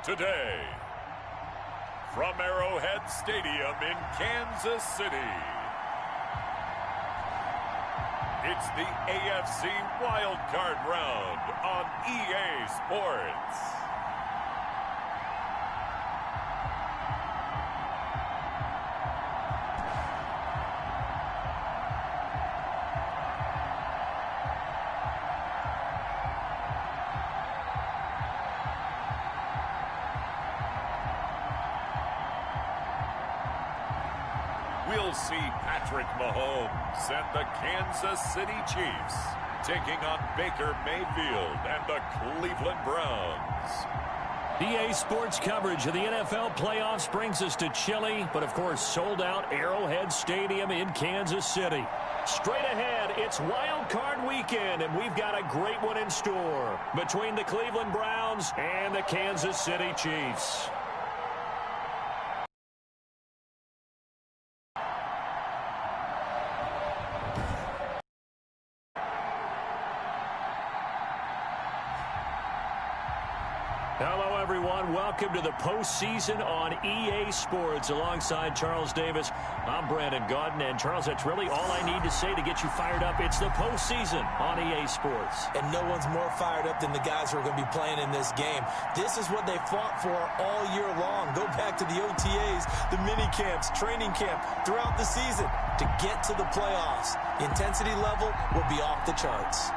today, from Arrowhead Stadium in Kansas City, it's the AFC Wild Card Round on EA Sports. We'll see Patrick Mahomes and the Kansas City Chiefs taking on Baker Mayfield and the Cleveland Browns. EA Sports coverage of the NFL playoffs brings us to chilly, but of course sold out Arrowhead Stadium in Kansas City. Straight ahead, it's Wild Card Weekend, and we've got a great one in store between the Cleveland Browns and the Kansas City Chiefs. Hello, everyone. Welcome to the postseason on EA Sports. Alongside Charles Davis, I'm Brandon Gaudin. And, Charles, that's really all I need to say to get you fired up. It's the postseason on EA Sports. And no one's more fired up than the guys who are going to be playing in this game. This is what they fought for all year long. Go back to the OTAs, the mini camps, training camp, throughout the season to get to the playoffs. The intensity level will be off the charts.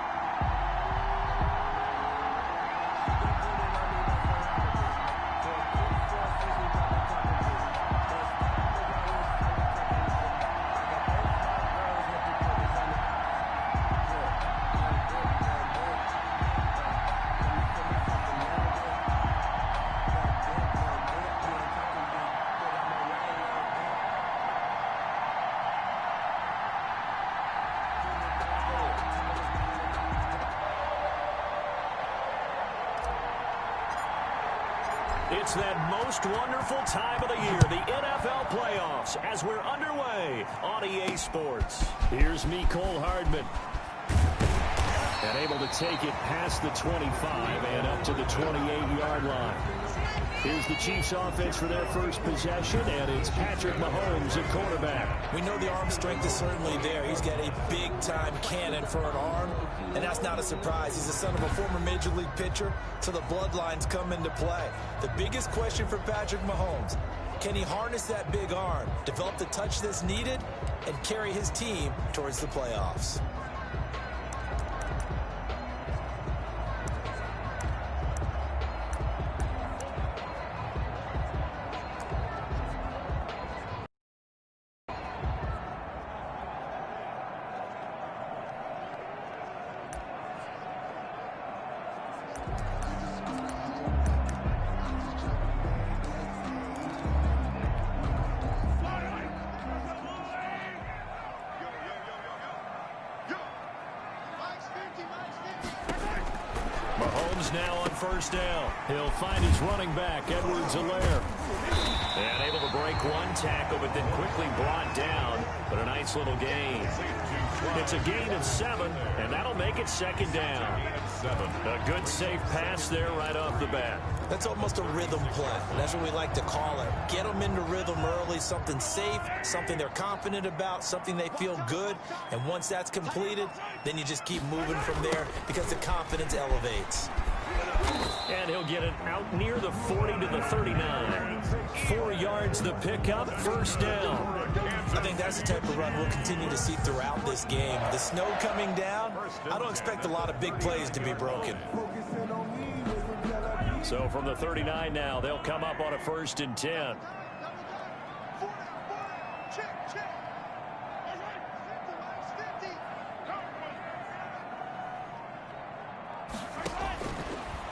It's that most wonderful time of the year, the NFL playoffs, as we're underway on EA Sports. Here's Mecole Hardman. And able to take it past the 25 and up to the 28-yard line. Here's the Chiefs offense for their first possession, and it's Patrick Mahomes at quarterback. We know the arm strength is certainly there. He's got a big-time cannon for an arm, and that's not a surprise. He's the son of a former Major League pitcher, so the bloodlines come into play. The biggest question for Patrick Mahomes, can he harness that big arm, develop the touch that's needed, and carry his team towards the playoffs? Mahomes now on first down. He'll find his running back, Edwards-Helaire. And able to break one tackle, but then quickly brought down. But a nice little gain. It's a gain of 7, and that'll make it second down. A good, safe pass there right off the bat. That's almost a rhythm play. That's what we like to call it. Get them into rhythm early, something safe, something they're confident about, something they feel good. And once that's completed, then you just keep moving from there because the confidence elevates. And he'll get it out near the 40 to the 39. 4 yards the pickup, first down. I think that's the type of run we'll continue to see throughout this game. The snow coming down, I don't expect a lot of big plays to be broken. So from the 39 now, they'll come up on a 1st and 10.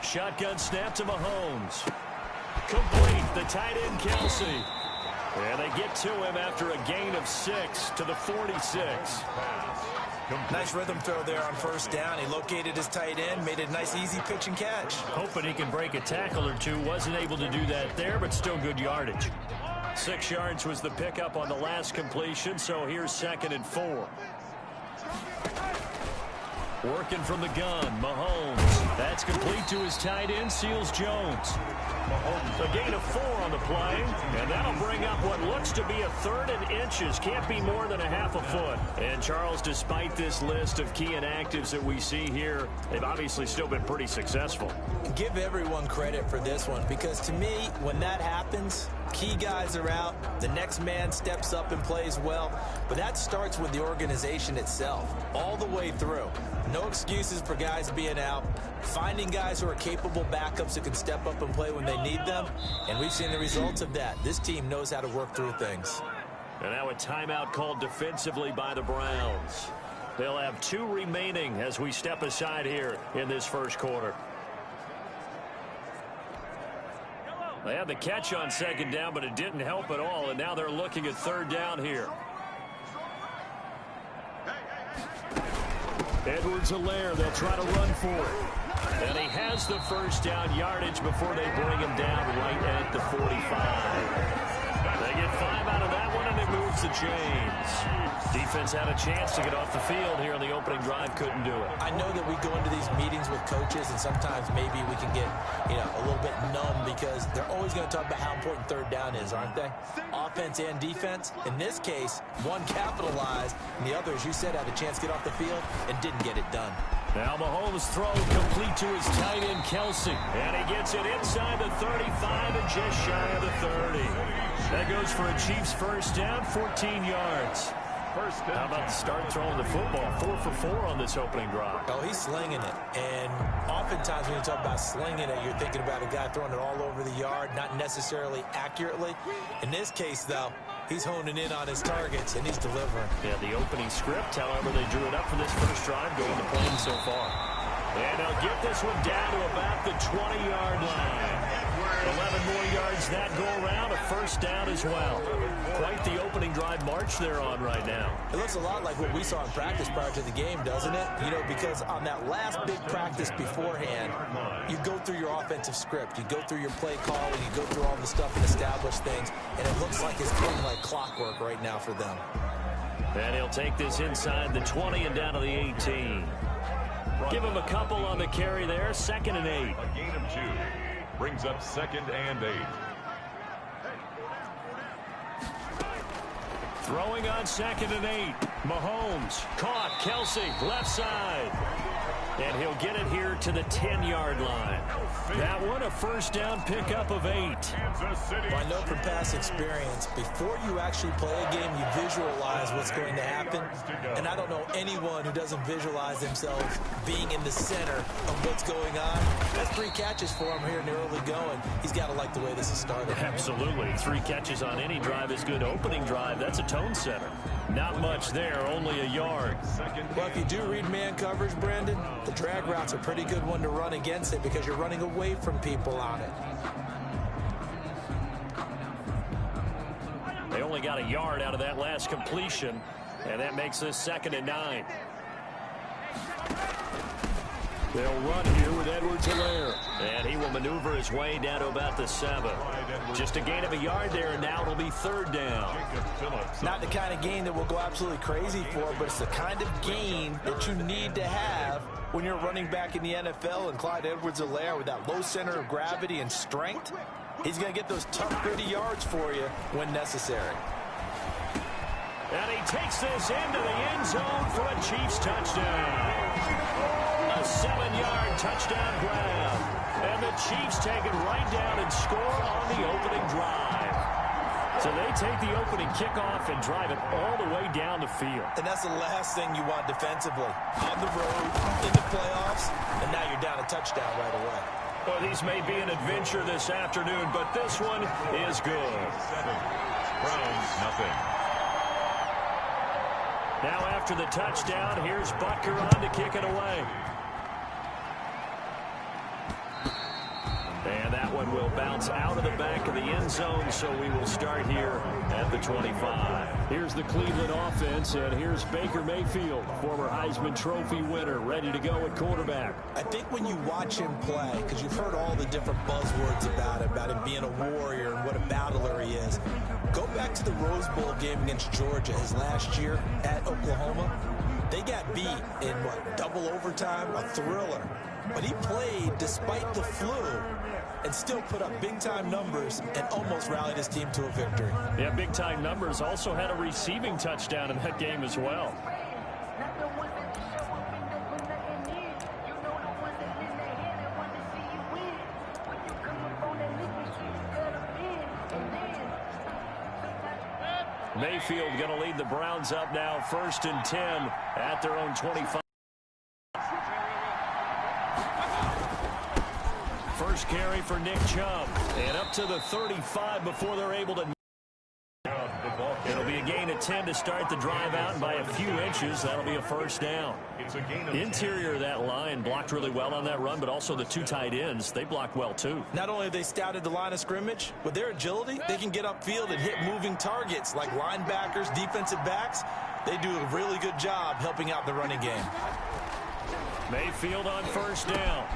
Shotgun snap to Mahomes. Complete, the tight end Kelsey. And they get to him after a gain of 6 to the 46. Nice rhythm throw there on first down. He located his tight end, made a nice easy pitch and catch. Hoping he can break a tackle or two. Wasn't able to do that there, but still good yardage. 6 yards was the pickup on the last completion, so here's 2nd and 4. Working from the gun, Mahomes. That That's complete to his tight end, Seals Jones. A gain of 4 on the play, and that'll bring up what looks to be a 3rd and inches. Can't be more than a half a foot. And Charles, despite this list of key inactives that we see here, they've obviously still been pretty successful. Give everyone credit for this one, because to me, when that happens, key guys are out, the next man steps up and plays well, but that starts with the organization itself, all the way through. No excuses for guys being out, finding guys who are capable backups who can step up and play when they need them, and we've seen the results of that. This team knows how to work through things. And now a timeout called defensively by the Browns. They'll have 2 remaining as we step aside here in this first quarter. They had the catch on 2nd down, but it didn't help at all, and now they're looking at 3rd down here. Edwards-Helaire, they'll try to run for it. And he has the first down yardage before they bring him down right at the 45. They get 5 out of that one, and it moves the chains. Defense had a chance to get off the field here in the opening drive, couldn't do it. I know that we go into these meetings with coaches, and sometimes maybe we can get, a little bit numb because they're always going to talk about how important 3rd down is, aren't they? Offense and defense. In this case, one capitalized, and the other, as you said, had a chance to get off the field and didn't get it done. Now Mahomes throw complete to his tight end, Kelsey. And he gets it inside the 35 and just shy of the 30. That goes for a Chiefs first down, 14 yards. How about the start throwing the football? 4 for 4 on this opening drive. Oh, he's slinging it. And oftentimes when you talk about slinging it, you're thinking about a guy throwing it all over the yard, not necessarily accurately. In this case, though, he's honing in on his targets, and he's delivering. Yeah, the opening script, however, they drew it up for this first drive, going to plan so far. And they'll get this one down to about the 20-yard line. 11 more yards that go around, a first down as well. Quite the opening drive march they're on right now. It looks a lot like what we saw in practice prior to the game, doesn't it? Because on that last big practice beforehand, you go through your offensive script, you go through your play calling, you go through all the stuff and establish things, and it looks like it's going like clockwork right now for them. And he'll take this inside the 20 and down to the 18. Give him a couple on the carry there, 2nd and 8. A gain of 2 brings up 2nd and 8. Throwing on 2nd and 8. Mahomes caught. Kelsey left side. And he'll get it here to the 10-yard line. That one a first down pickup of 8. Well, I know from past experience, before you actually play a game, you visualize what's going to happen. And I don't know anyone who doesn't visualize themselves being in the center of what's going on. That's 3 catches for him here in the early going. He's got to like the way this is started. Absolutely. 3 catches on any drive is good. Opening drive, that's a tone setter. Not much there, only a yard. Well, if you do read man coverage, Brandon, the drag route's a pretty good one to run against it because you're running away from people on it. They only got a yard out of that last completion, and that makes this 2nd and 9. They'll run here with Edwards-Helaire. And he will maneuver his way down to about the 7. Just a gain of a yard there, and now it'll be 3rd down. Not the kind of gain that we'll go absolutely crazy for, but it's the kind of gain that you need to have when you're running back in the NFL. And Clyde Edwards-Helaire, with that low center of gravity and strength, he's going to get those tough, gritty yards for you when necessary. And he takes this into the end zone for a Chiefs touchdown. A 7-yard touchdown grab. And the Chiefs take it right down and score on the opening drive. So they take the opening kickoff and drive it all the way down the field. And that's the last thing you want defensively. On the road, in the playoffs, and now you're down a touchdown right away. Well, these may be an adventure this afternoon, but this one is good. Browns, nothing. Now after the touchdown, here's Butker on to kick it away. And that one will bounce out of the back of the end zone, so we will start here at the 25. Here's the Cleveland offense, and here's Baker Mayfield, former Heisman Trophy winner, ready to go at quarterback. I think when you watch him play, because you've heard all the different buzzwords about him being a warrior and what a battler he is, go back to the Rose Bowl game against Georgia his last year at Oklahoma. They got beat in, double overtime, a thriller. but he played despite the flu and still put up big-time numbers and almost rallied his team to a victory. Yeah, big-time numbers. Also had a receiving touchdown in that game as well. Mayfield going to lead the Browns up now, 1st and 10 at their own 25. First carry for Nick Chubb, and up to the 35 before they're able to. It'll be a gain of 10 to start the drive out, and by a few inches, that'll be a first down. Interior of that line blocked really well on that run, but also the two tight ends, they blocked well too. Not only have they scouted the line of scrimmage, with their agility, they can get upfield and hit moving targets like linebackers, defensive backs. They do a really good job helping out the running game. Mayfield on first down.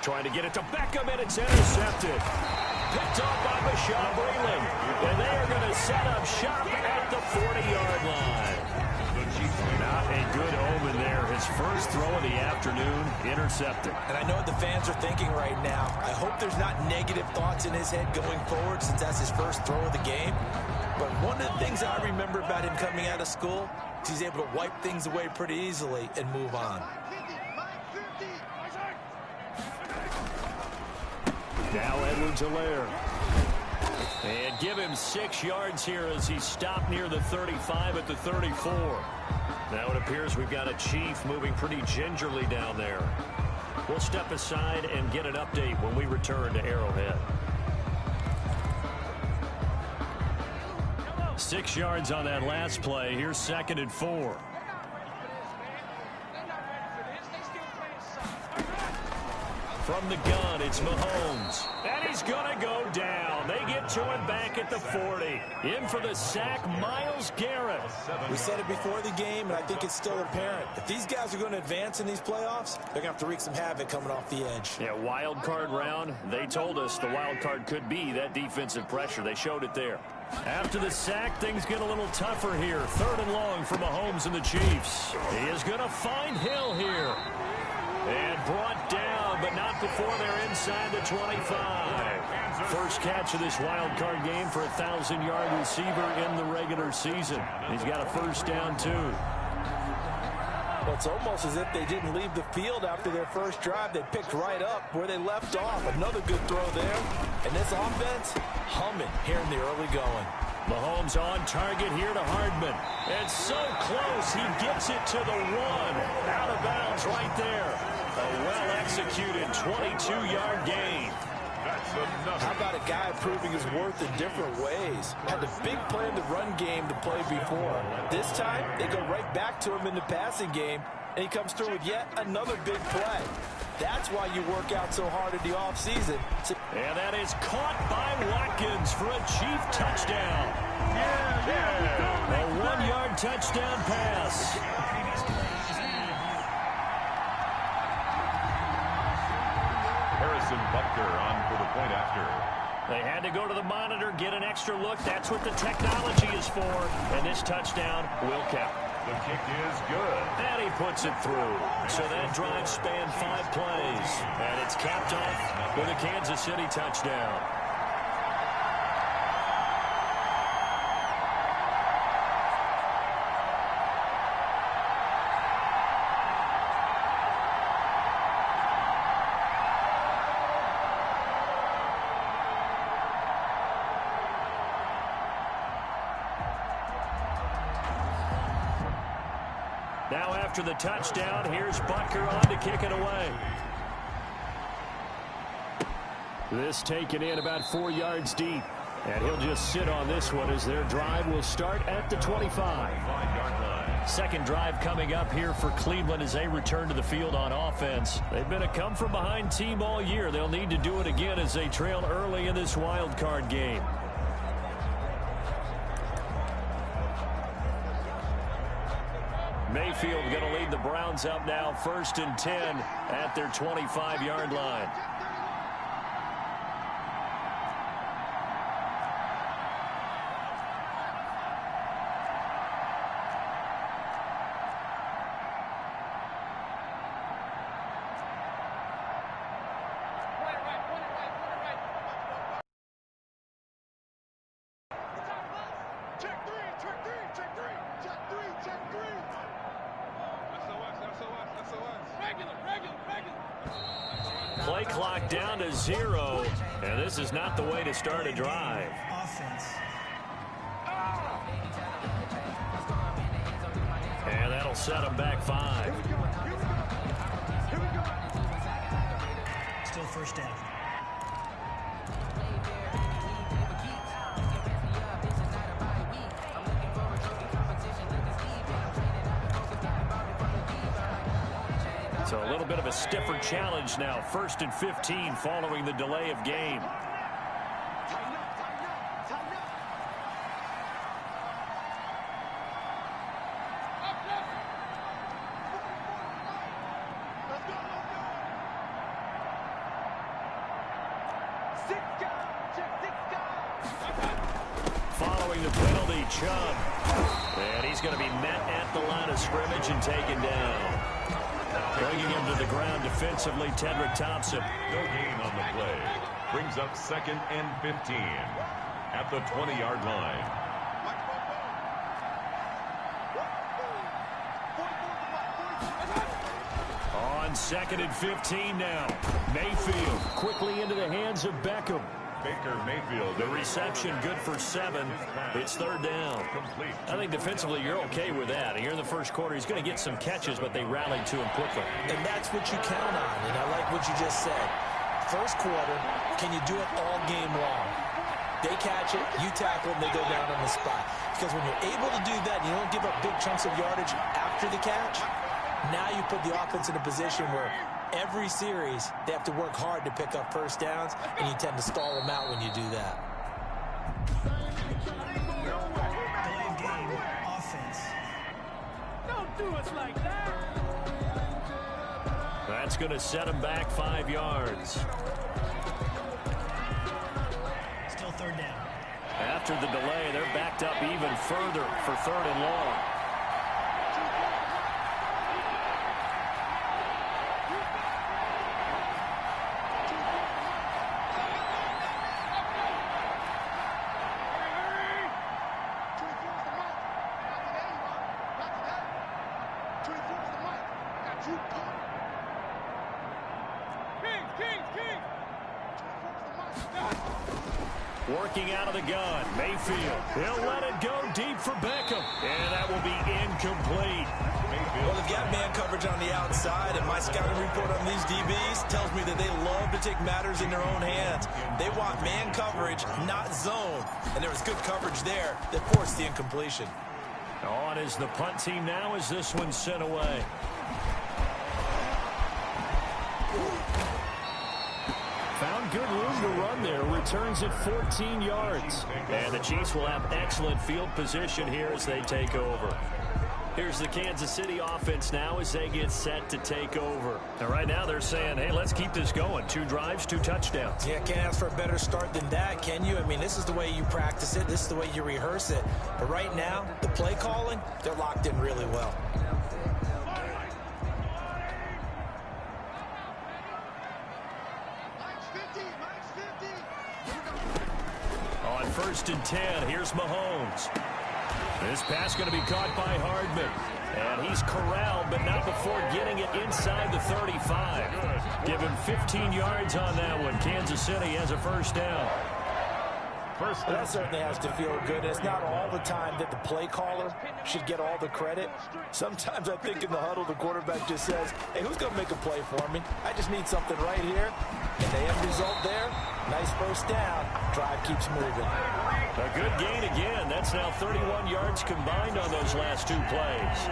Trying to get it to Beckham, and it's intercepted. Picked off by Bashaud Breeland. And they are going to set up shop at the 40-yard line. Not a good omen there. His first throw of the afternoon, intercepted. And I know what the fans are thinking right now. I hope there's not negative thoughts in his head going forward since that's his first throw of the game. But one of the things I remember about him coming out of school is he's able to wipe things away pretty easily and move on. Now Edwards-Helaire. And give him 6 yards here as he stopped near the 35 at the 34. Now it appears we've got a Chief moving pretty gingerly down there. We'll step aside and get an update when we return to Arrowhead. 6 yards on that last play. Here's 2nd and 4. From the gun, it's Mahomes. And he's going to go down. They get to him back at the 40. In for the sack, Myles Garrett. We said it before the game, and I think it's still apparent. If these guys are going to advance in these playoffs, they're going to have to wreak some havoc coming off the edge. Yeah, wild card round. They told us the wild card could be that defensive pressure. They showed it there. After the sack, things get a little tougher here. 3rd and long for Mahomes and the Chiefs. He is going to find Hill here. And brought down, but not before they're inside the 25. First catch of this wild card game for a 1,000-yard receiver in the regular season. He's got a first down, too. Well, it's almost as if they didn't leave the field after their first drive. They picked right up where they left off. Another good throw there. And this offense, humming here in the early going. Mahomes on target here to Hardman. And so close, he gets it to the 1. Out of bounds right there. A well-executed 22-yard gain. How about a guy proving his worth in different ways? Had a big play in the run game to play before. This time, they go right back to him in the passing game, and he comes through with yet another big play. That's why you work out so hard in the offseason. And that is caught by Watkins for a Chief touchdown. A 1-yard touchdown pass. Harrison Butker on for the point after. They had to go to the monitor, get an extra look. That's what the technology is for. And this touchdown will count. The kick is good. And he puts it through. So that drive spanned 5 plays. And it's capped off with a Kansas City touchdown. Now after the touchdown, here's Butker on to kick it away. This taken in about 4 yards deep. And he'll just sit on this one as their drive will start at the 25. 5-yard line. Second drive coming up here for Cleveland as they return to the field on offense. They've been a come-from-behind team all year. They'll need to do it again as they trail early in this wild card game. Mayfield going to lead the Browns up now, 1st and 10 at their 25-yard line. play clock down to 0, and this is not the way to start a drive. And that'll set them back 5. Still first down. So a little bit of a stiffer challenge now. 1st and 15 following the delay of game. Following the penalty, Chubb. And he's going to be met at the line of scrimmage and taken down. Bringing him to the ground defensively, Tedrick Thompson. No gain on the play. Brings up 2nd and 15 at the 20-yard line. On 2nd and 15 now. Mayfield quickly into the hands of Beckham. Baker Mayfield. The reception good for 7. It's 3rd down. Complete. I think defensively you're okay with that. Here in the first quarter, he's going to get some catches, but they rallied to him quickly. And that's what you count on, and I like what you just said. First quarter, can you do it all game long? They catch it, you tackle them, they go down on the spot. Because when you're able to do that, you don't give up big chunks of yardage after the catch, now you put the offense in a position where every series, they have to work hard to pick up first downs, and you tend to stall them out when you do that. Delay of game, offense. Don't do us like that. That's going to set him back 5 yards. Still 3rd down. After the delay, they're backed up even further for 3rd and long. Working out of the gun, Mayfield. He'll let it go deep for Beckham. And that will be incomplete. Well, they've got man coverage on the outside, and my scouting report on these DBs tells me that they love to take matters in their own hands. They want man coverage, not zone. And there was good coverage there that forced the incompletion. On is the punt team now as this one's sent away. Found good room to run there. Returns at 14 yards. And the Chiefs will have excellent field position here as they take over. Here's the Kansas City offense now as they get set to take over. Now, right now they're saying, hey, let's keep this going. 2 drives, 2 touchdowns. Yeah, can't ask for a better start than that, can you? I mean, this is the way you practice it. This is the way you rehearse it. But right now, the play calling, they're locked in really well. On 1st and 10, here's Mahomes. This pass going to be caught by Hardman. And he's corralled, but not before getting it inside the 35. Give him 15 yards on that one. Kansas City has a first down. Well, that certainly has to feel good. It's not all the time that the play caller should get all the credit. Sometimes I think in the huddle, the quarterback just says, hey, who's going to make a play for me? I just need something right here. And the end result there, nice first down. Drive keeps moving. A good gain again. That's now 31 yards combined on those last 2 plays.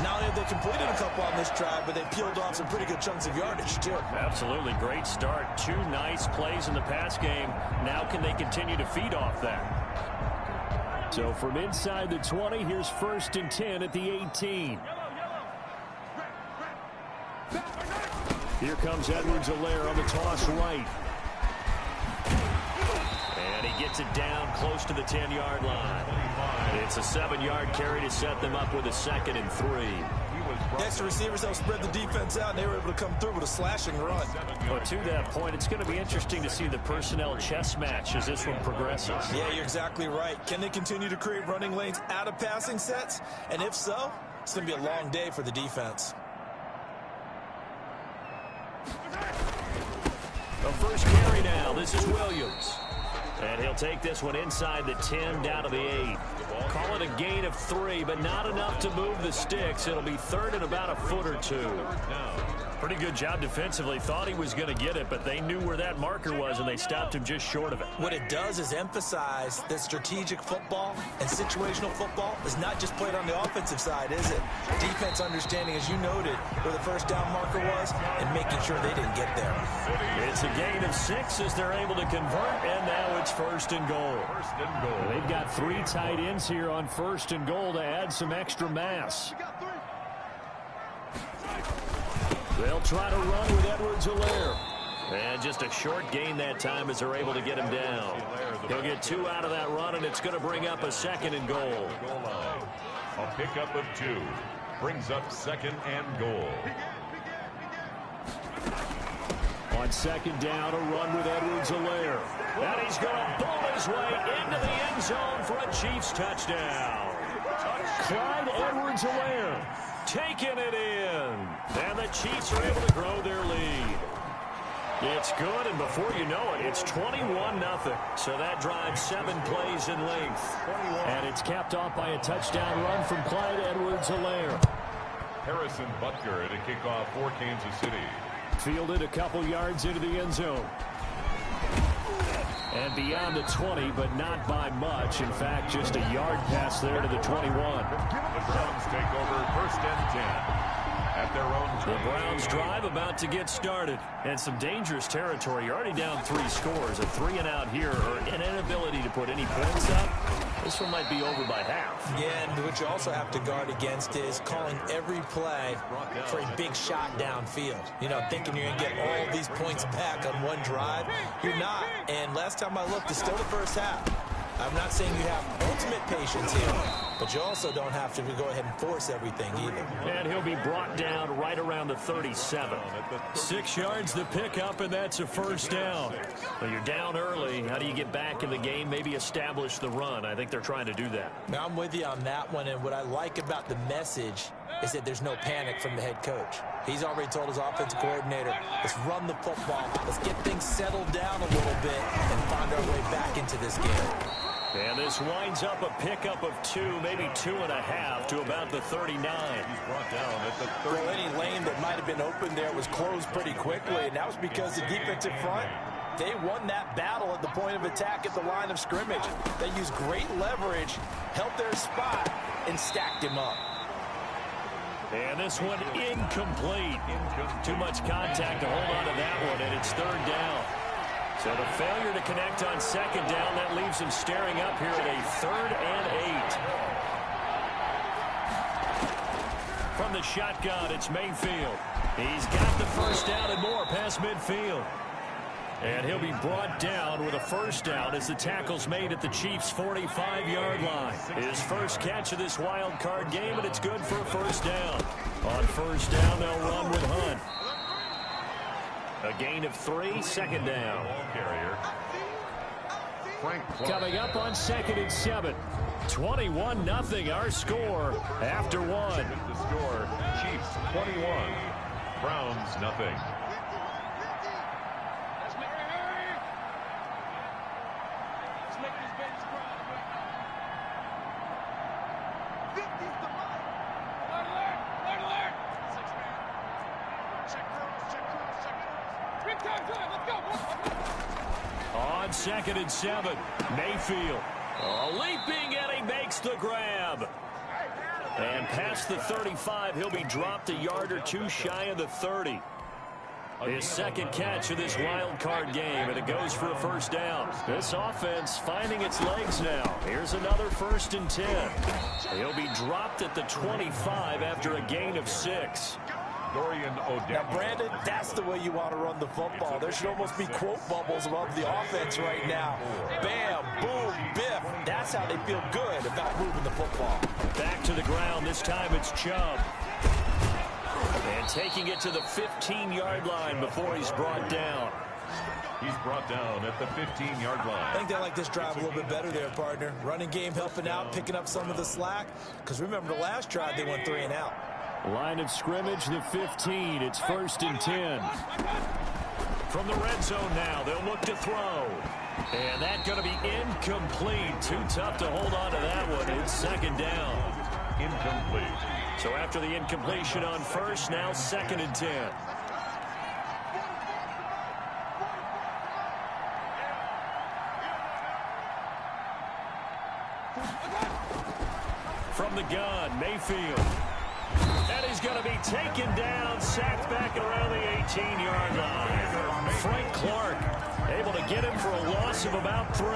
Not only have they completed a couple on this drive, but they peeled off some pretty good chunks of yardage, too. Absolutely. Great start. 2 nice plays in the pass game. Now can they continue to feed off that? So from inside the 20, here's 1st and 10 at the 18. Here comes Edwards-Helaire on the toss right. And he gets it down close to the 10-yard line. It's a 7-yard carry to set them up with a 2nd and 3. Next, the receivers helped spread the defense out, and they were able to come through with a slashing run. Well, to that point, it's going to be interesting to see the personnel chess match as this one progresses. Yeah, you're exactly right. Can they continue to create running lanes out of passing sets? And if so, it's going to be a long day for the defense. A first carry now. This is Williams. And he'll take this one inside the 10, down to the 8. Call it a gain of 3, but not enough to move the sticks. It'll be third and about a foot or two. Pretty good job defensively. Thought he was going to get it, but they knew where that marker was, and they stopped him just short of it. What it does is emphasize that strategic football and situational football is not just played on the offensive side, is it? Defense understanding, as you noted, where the first down marker was and making sure they didn't get there. It's a gain of 6 as they're able to convert, and now it's first and goal. They've got 3 tight ends here on first and goal to add some extra mass. They'll try to run with Edwards-Helaire. And just a short gain that time as they're able to get him down. He'll get 2 out of that run, and it's going to bring up a second and goal. A pickup of 2 brings up second and goal. On second down, a run with Edwards-Helaire. And he's going to bowl his way into the end zone for a Chiefs touchdown. Clyde Edwards-Helaire taking it in. And the Chiefs are able to grow their lead. It's good, and before you know it, it's 21-0. So that drives 7 plays in length. And it's capped off by a touchdown run from Clyde Edwards-Helaire. Harrison Butker to kick off for Kansas City. Fielded a couple yards into the end zone. And beyond the 20, but not by much. In fact, just a yard pass there to the 21. The Browns take over first and 10. At their own the Browns drive about to get started. And some dangerous territory. You're already down 3 scores. A 3 and out here, or an inability to put any points up. This one might be over by half. Yeah, and what you also have to guard against is calling every play for a big shot downfield. You know, thinking you're going to get all these points back on one drive. You're not. And last time I looked, it's still the first half. I'm not saying you have ultimate patience here, but you also don't have to go ahead and force everything either. And he'll be brought down right around the 37. 6 yards the pickup, and that's a first down. Well, you're down early. How do you get back in the game? Maybe establish the run. I think they're trying to do that. Now, I'm with you on that one, and what I like about the message is that there's no panic from the head coach. He's already told his offensive coordinator, let's run the football, let's get things settled down a little bit and find our way back into this game. And this winds up a pickup of 2, maybe 2.5 to about the 39. He's brought down at the 30. Well, any lane that might have been open there was closed pretty quickly, and that was because the defensive front, they won that battle at the point of attack at the line of scrimmage. They used great leverage, held their spot, and stacked him up. And this one incomplete. Too much contact to hold on to that one, and it's third down. So the failure to connect on second down, that leaves him staring up here at a 3rd and 8. From the shotgun, it's Mayfield. He's got the first down and more past midfield. And he'll be brought down with a first down as the tackle's made at the Chiefs' 45-yard line. His first catch of this wild card game, and it's good for a first down. On first down, they'll run with Hunt. A gain of 3, second down. Coming up on 2nd and 7. 21-0 our score after 1. The score, Chiefs 21, Browns nothing. On 2nd and 7, Mayfield leaping, and he makes the grab. And past the 35, he'll be dropped a yard or 2 shy of the 30. His second catch of this wild card game, and it goes for a first down. This offense finding its legs now. Here's another 1st and 10. He'll be dropped at the 25 after a gain of 6. Now, Brandon, that's the way you want to run the football. There should almost be quote bubbles above the offense right now. Bam, boom, biff. That's how they feel good about moving the football. Back to the ground. This time it's Chubb. And taking it to the 15-yard line before he's brought down. He's brought down at the 15-yard line. I think they like this drive a little bit better there, partner. Running game helping out, picking up some of the slack. Because remember, the last drive they went 3 and out. Line of scrimmage, the 15. It's 1st and 10. From the red zone now, they'll look to throw. And that's going to be incomplete. Too tough to hold on to that one. It's second down. Incomplete. So after the incompletion on first, now 2nd and 10. From the gun, Mayfield. And he's going to be taken down, sacked back at around the 18-yard line. Frank Clark able to get him for a loss of about 3.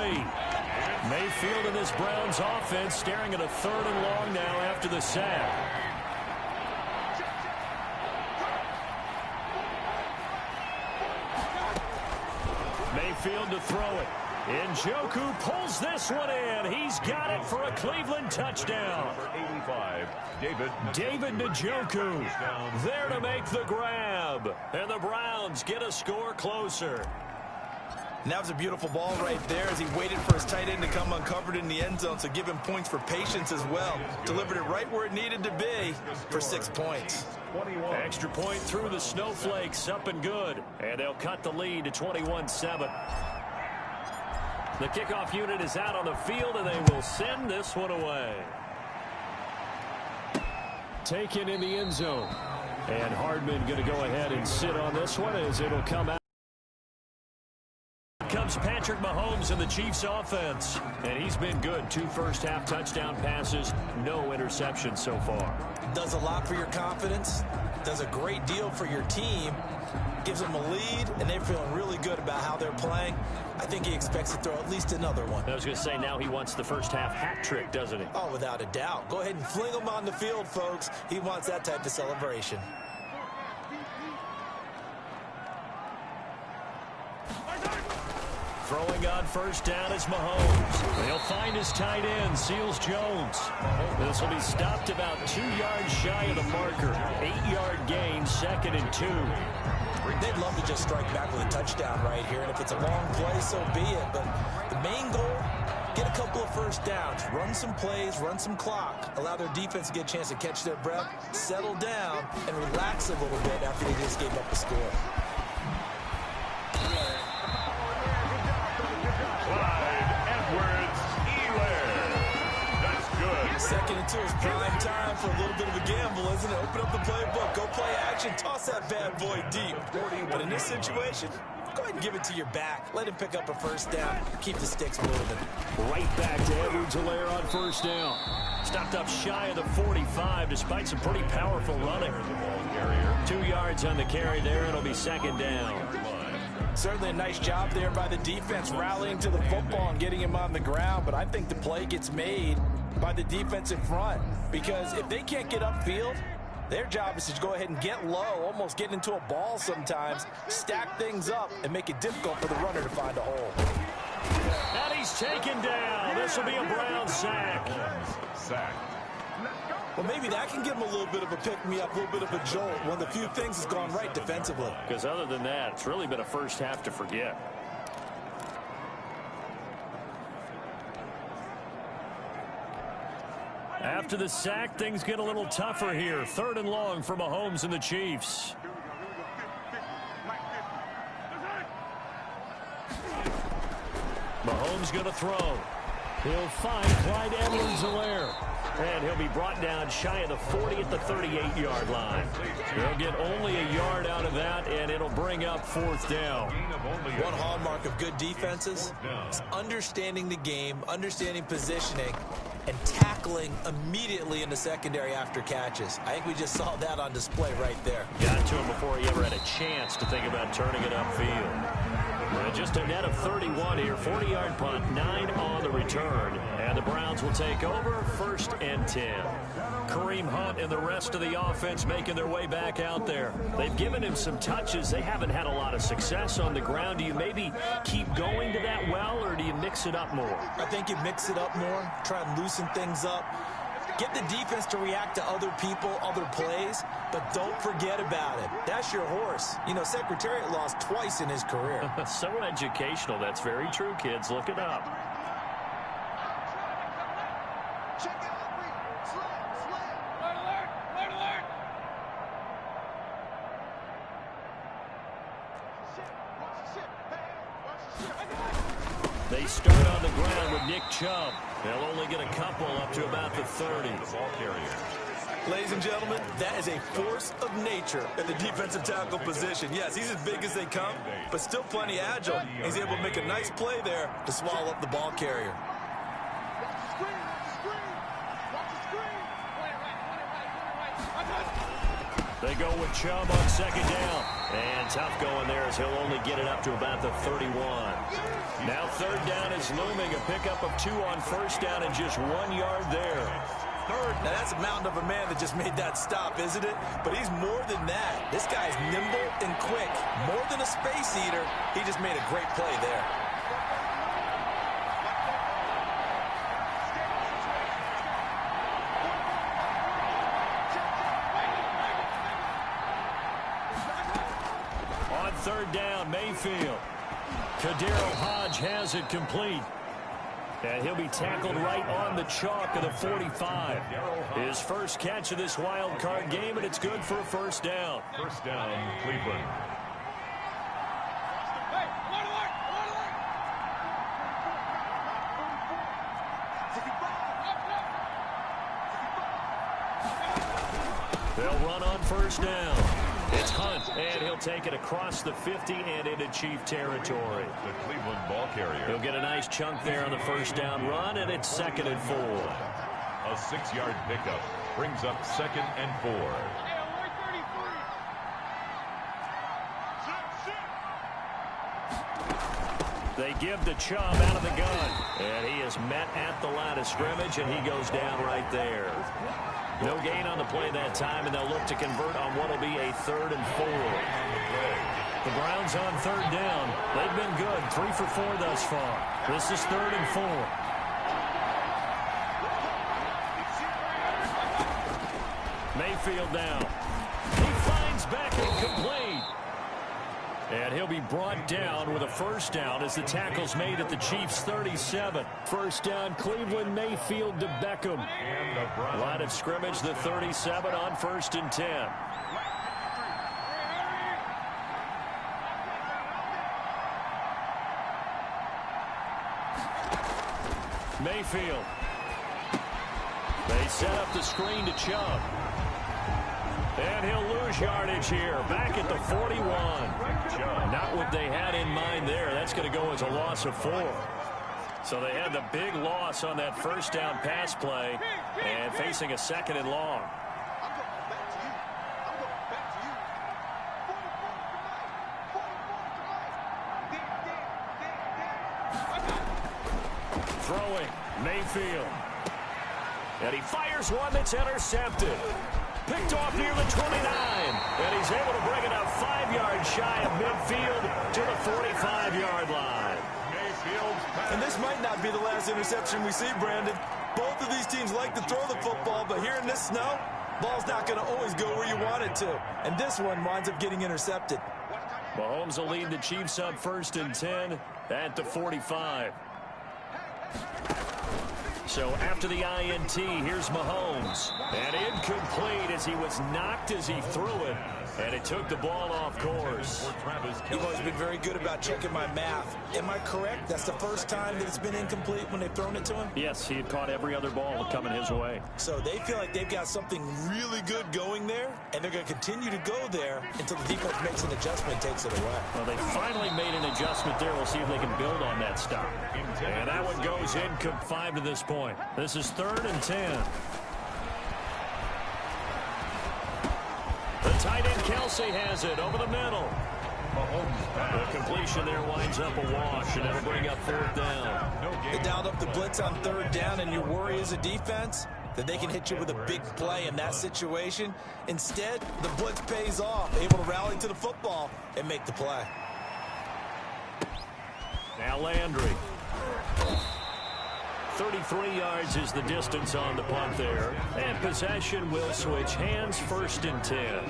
Mayfield and this Browns offense staring at a 3rd and long now after the sack. Mayfield to throw it. Njoku pulls this one in. He's got it for a Cleveland touchdown. Number 85, David Njoku there to make the grab. And the Browns get a score closer. And that was a beautiful ball right there as he waited for his tight end to come uncovered in the end zone, so give him points for patience as well. Delivered it right where it needed to be for 6 points. 21. Extra point through the snowflakes, up and good. And they'll cut the lead to 21-7. The kickoff unit is out on the field, and they will send this one away. Taken in the end zone. And Hardman going to go ahead and sit on this one as it'll come out. Comes Patrick Mahomes in the Chiefs offense. And he's been good. 2 first-half touchdown passes, no interceptions so far. Does a lot for your confidence. Does a great deal for your team. Gives them a lead, and they're feeling really good about how they're playing. I think he expects to throw at least another one. I was going to say, now he wants the first-half hat trick, doesn't he? Oh, without a doubt. Go ahead and fling him on the field, folks. He wants that type of celebration. Throwing on first down is Mahomes. He'll find his tight end, Seals Jones. This will be stopped about 2 yards shy of the marker. 8-yard gain, 2nd and 2. They'd love to just strike back with a touchdown right here, and if it's a long play, so be it. But the main goal, get a couple of first downs, run some plays, run some clock, allow their defense to get a chance to catch their breath, settle down, and relax a little bit after they just gave up a score. Second and 2 is prime time for a little bit of a gamble, isn't it? Open up the playbook, go play action, toss that bad boy deep. But in this situation, go ahead and give it to your back. Let him pick up a first down. Keep the sticks moving. Right back to Edwards-Helaire on first down. Stopped up shy of the 45 despite some pretty powerful running. 2 yards on the carry there. It'll be 2nd down. Certainly a nice job there by the defense rallying to the football and getting him on the ground. But I think the play gets made by the defensive front, because if they can't get upfield, their job is to go ahead and get low, almost get into a ball sometimes, stack things up, and make it difficult for the runner to find a hole. And he's taken down. This will be a Brown sack. Well, maybe that can give him a little bit of a pick-me-up, a little bit of a jolt. One of the few things that's gone right defensively. Because other than that, it's really been a first half to forget. After the sack, things get a little tougher here. 3rd and long for Mahomes and the Chiefs. Mahomes going to throw. He'll find Clyde Edwards-Helaire. And he'll be brought down shy of the 40 at the 38-yard line. They'll get only a yard out of that, and it'll bring up 4th down. One hallmark of good defenses is understanding the game, understanding positioning, and tackling immediately in the secondary after catches. I think we just saw that on display right there. Got to him before he ever had a chance to think about turning it upfield. Just a net of 31 here. 40-yard punt, 9 on the return. And the Browns will take over 1st and 10. Kareem Hunt and the rest of the offense making their way back out there. They've given him some touches. They haven't had a lot of success on the ground. Do you maybe keep going to that well, or do you mix it up more? I think you mix it up more, try and loosen things up. Get the defense to react to other people, other plays, but don't forget about it. That's your horse. You know, Secretariat lost twice in his career. So educational. That's very true, kids. Look it up. They start on the ground with Nick Chubb. They'll only get a couple up to about the 30. The ball carrier. Ladies and gentlemen, that is a force of nature at the defensive tackle position. Yes, he's as big as they come, but still plenty agile. He's able to make a nice play there to swallow up the ball carrier. They go with Chubb on second down. And tough going there as he'll only get it up to about the 31. Now third down is looming. A pickup of 2 on first down and just 1 yard there. Now that's a mountain of a man that just made that stop, isn't it? But he's more than that. This guy's nimble and quick. More than a space eater, he just made a great play there. On third down, Mayfield. Kadero Hodge has it complete. And he'll be tackled right on the chalk of the 45. His first catch of this wild card game, and it's good for a first down. First down, Cleveland. They'll run on first down. It's Hunt, and he'll take it across the 50 and into Chief territory. The Cleveland ball carrier. He'll get a nice chunk there on the first down run, and it's 2nd and 4. A 6-yard pickup brings up 2nd and 4. They give the Chubb out of the gun, and he is met at the line of scrimmage, and he goes down right there. No gain on the play that time, and they'll look to convert on what will be a 3rd and 4. The Browns on third down. They've been good, 3 for 4 thus far. This is 3rd and 4. Mayfield down. He finds Beckett complete. And he'll be brought down with a first down as the tackle's made at the Chiefs' 37. First down, Cleveland, Mayfield to Beckham. Line of scrimmage, the 37 on 1st and 10. Mayfield. They set up the screen to Chubb. And he'll lose yardage here, back at the 41. Not what they had in mind there. That's going to go as a loss of 4. So they had the big loss on that first down pass play and facing a 2nd and long. Throwing, Mayfield. And he fires one that's intercepted. Picked off near the 29, and he's able to bring it up 5 yards shy of midfield to the 45-yard line. And this might not be the last interception we see, Brandon. Both of these teams like to throw the football, but here in this snow, ball's not going to always go where you want it to. And this one winds up getting intercepted. Mahomes will lead the Chiefs up 1st and 10 at the 45. So after the INT, here's Mahomes. And incomplete as he was knocked as he threw it. And it took the ball off course. You've always been very good about checking my math. Am I correct? That's the first time that it's been incomplete when they've thrown it to him? Yes, he had caught every other ball coming his way. So they feel like they've got something really good going there, and they're going to continue to go there until the defense makes an adjustment and takes it away. Well, they finally made an adjustment there. We'll see if they can build on that stop. And that one goes in, 5 to this point. This is 3rd and 10. The tight end Kelsey has it over the middle. The completion there winds up a wash, and it'll bring up 4th down. They dialed up the blitz on 3rd down, and your worry as a defense that they can hit you with a big play in that situation. Instead, the blitz pays off, able to rally to the football and make the play. Now Landry. 33 yards is the distance on the punt there. And possession will switch hands, 1st and 10.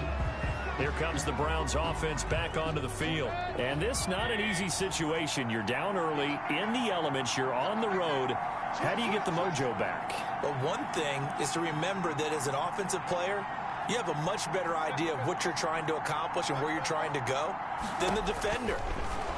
Here comes the Browns offense back onto the field. And this not an easy situation. You're down early, in the elements, you're on the road. How do you get the mojo back? But one thing is to remember that as an offensive player, you have a much better idea of what you're trying to accomplish and where you're trying to go than the defender.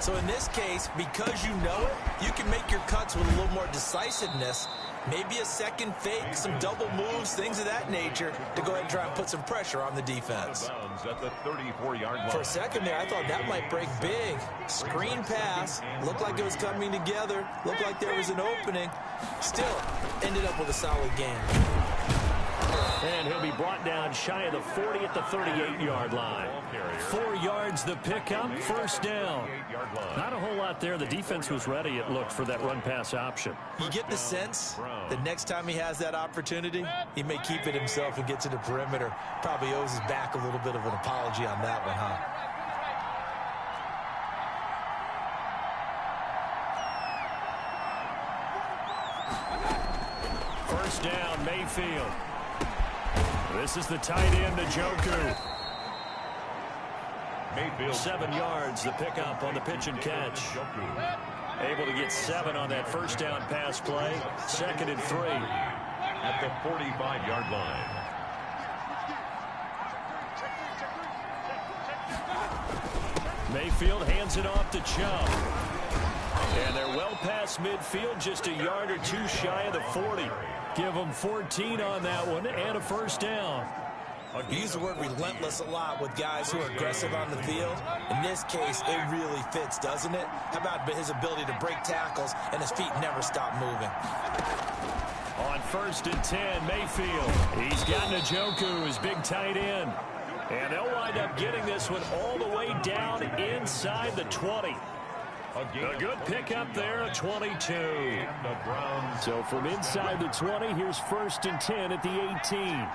So in this case, because you know it, you can make your cuts with a little more decisiveness. Maybe a second fake, some double moves, things of that nature to go ahead and try and put some pressure on the defense. At the 34-yard line. For a second there, I thought that might break big. Screen pass. Looked like it was coming together. Looked like there was an opening. Still, ended up with a solid game. And he'll be brought down shy of the 40 at the 38-yard line. 4 yards the pickup, first down. Not a whole lot there. The defense was ready, it looked, for that run-pass option. You get the sense that next time he has that opportunity, he may keep it himself and get to the perimeter. Probably owes his back a little bit of an apology on that one, huh? First down, Mayfield. This is the tight end, Njoku. Mayfield. 7 yards, the pickup on the pitch and catch. Able to get 7 on that first down pass play. 2nd and 3. At the 45-yard line. Mayfield hands it off to Chubb. And they're well past midfield, just a yard or two shy of the 40. Give them 14 on that one and a first down. You use the word relentless a lot with guys who are aggressive on the field. In this case, it really fits, doesn't it? How about his ability to break tackles and his feet never stop moving? On 1st and 10, Mayfield. He's got Njoku, his big tight end. And they'll wind up getting this one all the way down inside the 20. A good pickup there, a 22. So from inside the 20, here's 1st and 10 at the 18.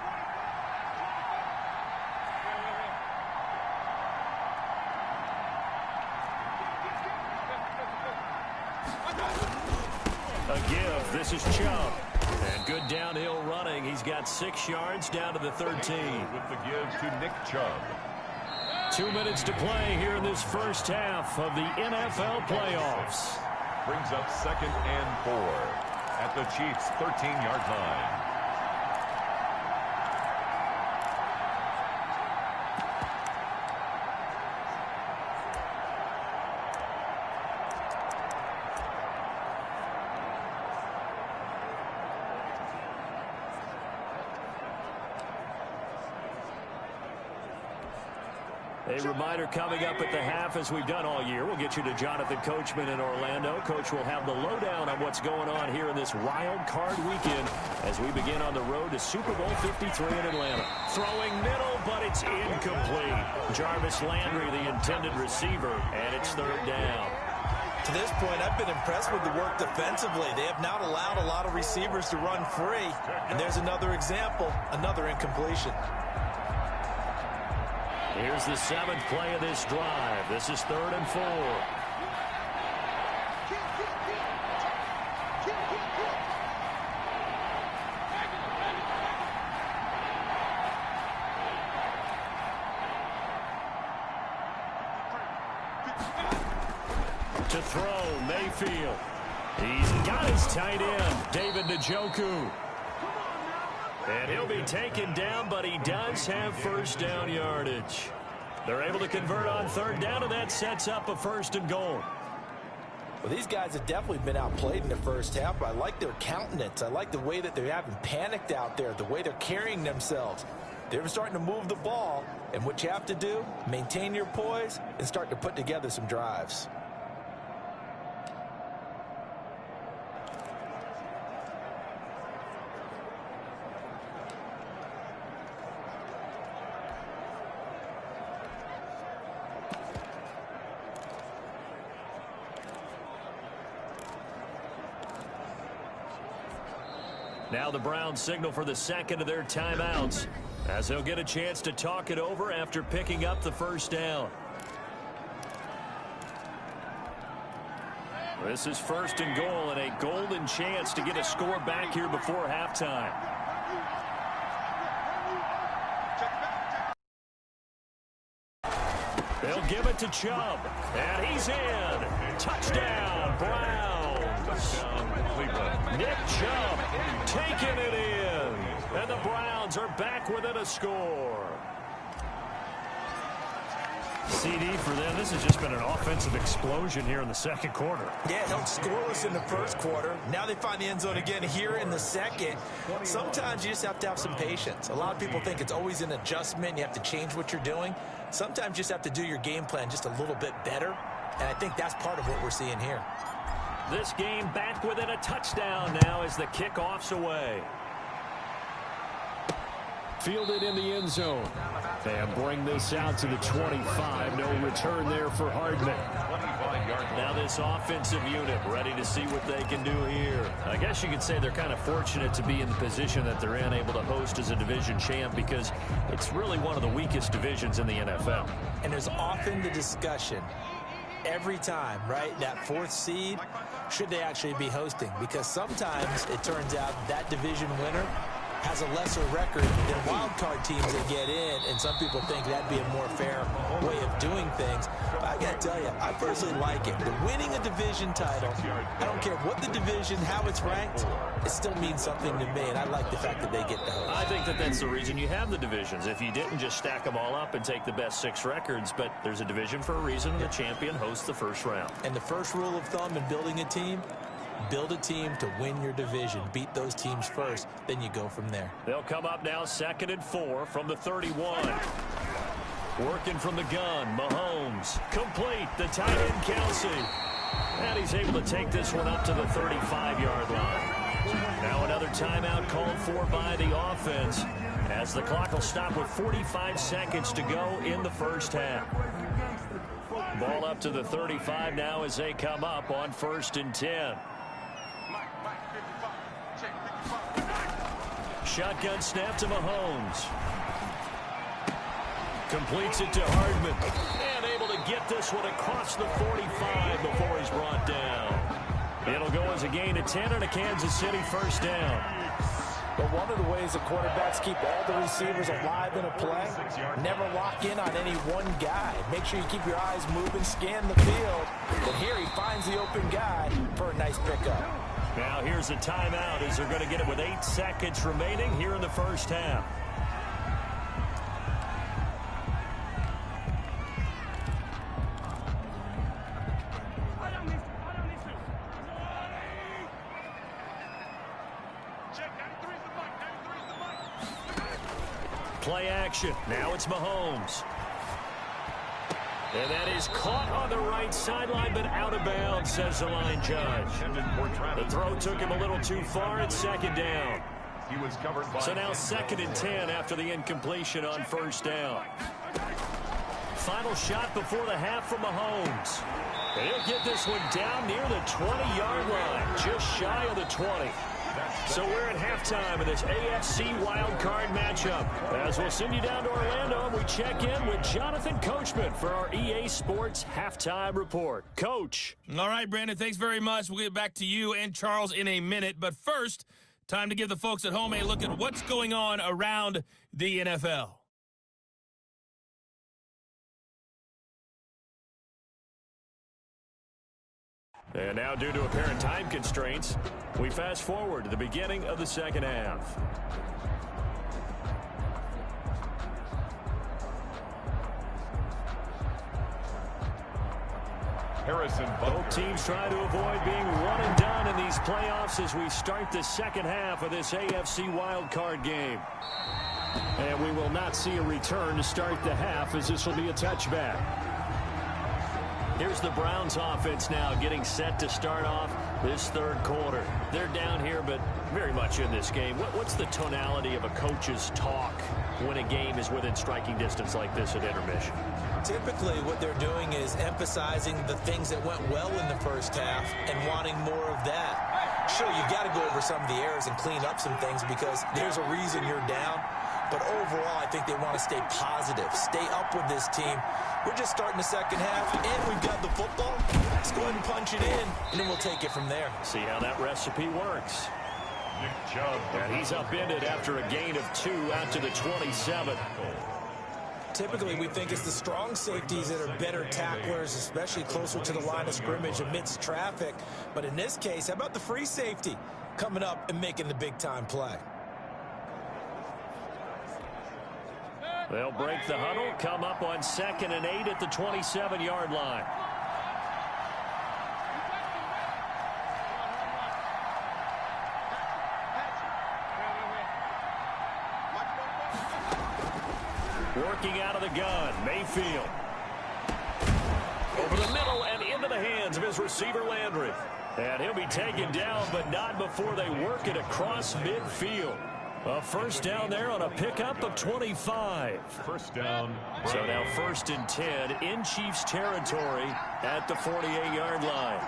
A give. This is Chubb. And good downhill running. He's got 6 yards down to the 13. With the give to Nick Chubb. 2 minutes to play here in this first half of the NFL playoffs. Brings up 2nd and 4 at the Chiefs' 13-yard line. A reminder coming up at the half, as we've done all year. We'll get you to Jonathan Coachman in Orlando. Coach will have the lowdown on what's going on here in this wild card weekend as we begin on the road to Super Bowl 53 in Atlanta. Throwing middle, but it's incomplete. Jarvis Landry, the intended receiver, and it's 3rd down. To this point, I've been impressed with the work defensively. They have not allowed a lot of receivers to run free. And there's another example, another incompletion. Here's the 7th play of this drive. This is 3rd and 4. To throw, Mayfield. He's got his tight end, David Njoku. And he'll be taken down, but he does have first down yardage. They're able to convert on 3rd down, and that sets up a 1st and goal. Well, these guys have definitely been outplayed in the first half, but I like their countenance. I like the way that they haven't panicked out there, the way they're carrying themselves. They're starting to move the ball, and what you have to do, maintain your poise and start to put together some drives. Now the Browns signal for the 2nd of their timeouts as they'll get a chance to talk it over after picking up the first down. This is 1st and goal and a golden chance to get a score back here before halftime. They'll give it to Chubb, and he's in. Touchdown, Browns. Nick Chubb taking it in, and the Browns are back within a score. CD for them. This has just been an offensive explosion here in the second quarter. Yeah, held scoreless in the first quarter. Now they find the end zone again here in the second. Sometimes you just have to have some patience. A lot of people think it's always an adjustment. You have to change what you're doing. Sometimes you just have to do your game plan just a little bit better. And I think that's part of what we're seeing here. This game back within a touchdown now as the kickoff's away. Fielded in the end zone. And bring this out to the 25. No return there for Hardman. Now this offensive unit ready to see what they can do here. I guess you could say they're kind of fortunate to be in the position that they're in, able to host as a division champ, because it's really one of the weakest divisions in the NFL. And there's often the discussion every time, right, that fourth seed, should they actually be hosting? Because sometimes it turns out that division winner has a lesser record than wild card teams that get in, and some people think that'd be a more fair way of doing things. But I gotta tell you, I personally like it. The winning a division title, I don't care what the division, how it's ranked, it still means something to me, and I like the fact that they get the host. I think that that's the reason you have the divisions. If you didn't just stack them all up and take the best 6 records, but there's a division for a reason, and the champion hosts the first round. And the first rule of thumb in building a team, build a team to win your division. Beat those teams first, then you go from there. They'll come up now 2nd and 4 from the 31. Working from the gun, Mahomes. Complete, the tight end, Kelsey. And he's able to take this one up to the 35-yard line. Now another timeout called for by the offense, as the clock will stop with 45 seconds to go in the first half. Ball up to the 35 now as they come up on 1st and 10. Shotgun snap to Mahomes. Completes it to Hardman. And able to get this one across the 45 before he's brought down. It'll go as a gain of 10 and a Kansas City first down. But one of the ways the quarterbacks keep all the receivers alive in a play, never lock in on any one guy. Make sure you keep your eyes moving, scan the field. But here he finds the open guy for a nice pickup. Now here's a timeout as they're going to get it with 8 seconds remaining here in the first half. Play action. Now it's Mahomes. And that is caught on the right sideline, but out of bounds, says the line judge. The throw took him a little too far. It's 2nd down. So now 2nd and 10 after the incompletion on 1st down. Final shot before the half from Mahomes. And he'll get this one down near the 20-yard line, just shy of the 20. So we're at halftime of this AFC wildcard matchup. As we'll send you down to Orlando, and we check in with Jonathan Coachman for our EA Sports Halftime Report. Coach. All right, Brandon, thanks very much. We'll get back to you and Charles in a minute. But first, time to give the folks at home a look at what's going on around the NFL. And now, due to apparent time constraints, we fast forward to the beginning of the second half. Both teams try to avoid being one and done in these playoffs as we start the second half of this AFC wildcard game. And we will not see a return to start the half, as this will be a touchback. Here's the Browns offense now getting set to start off this third quarter. They're down here, but very much in this game. What's the tonality of a coach's talk when a game is within striking distance like this at intermission? Typically, what they're doing is emphasizing the things that went well in the first half and wanting more of that. Sure, you've got to go over some of the errors and clean up some things because there's a reason you're down. But overall, I think they want to stay positive, stay up with this team. We're just starting the second half, and we've got the football. Let's go ahead and punch it in, and then we'll take it from there. See how that recipe works. And he's upended after a gain of 2 out to the 27. Typically, we think it's the strong safeties that are better tacklers, especially closer to the line of scrimmage amidst traffic. But in this case, how about the free safety coming up and making the big-time play? They'll break the huddle, come up on 2nd and 8 at the 27-yard line. Working out of the gun, Mayfield. Over the middle and into the hands of his receiver, Landry. And he'll be taken down, but not before they work it across midfield. A first down there on a pickup of 25. First down. So now 1st and 10 in Chiefs territory at the 48-yard line.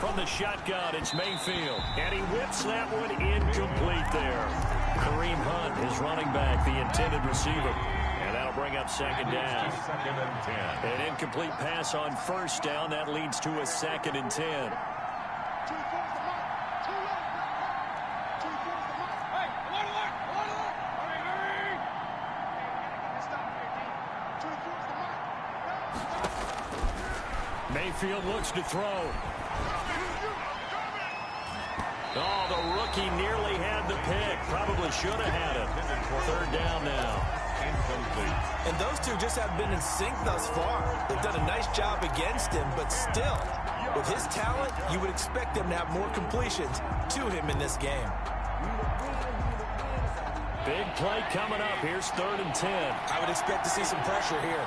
From the shotgun, it's Mayfield. And he whips that one incomplete there. Kareem Hunt, his running back, the intended receiver. And that'll bring up 2nd down. 2nd and 10. An incomplete pass on 1st down. That leads to a 2nd and 10. Mayfield looks to throw. Oh, the rookie nearly had the pick. Probably should have had it. 3rd down now. Incomplete. And those two just have been in sync thus far. They've done a nice job against him, but still, with his talent, you would expect them to have more completions to him in this game. Big play coming up. Here's 3rd and 10. I would expect to see some pressure here.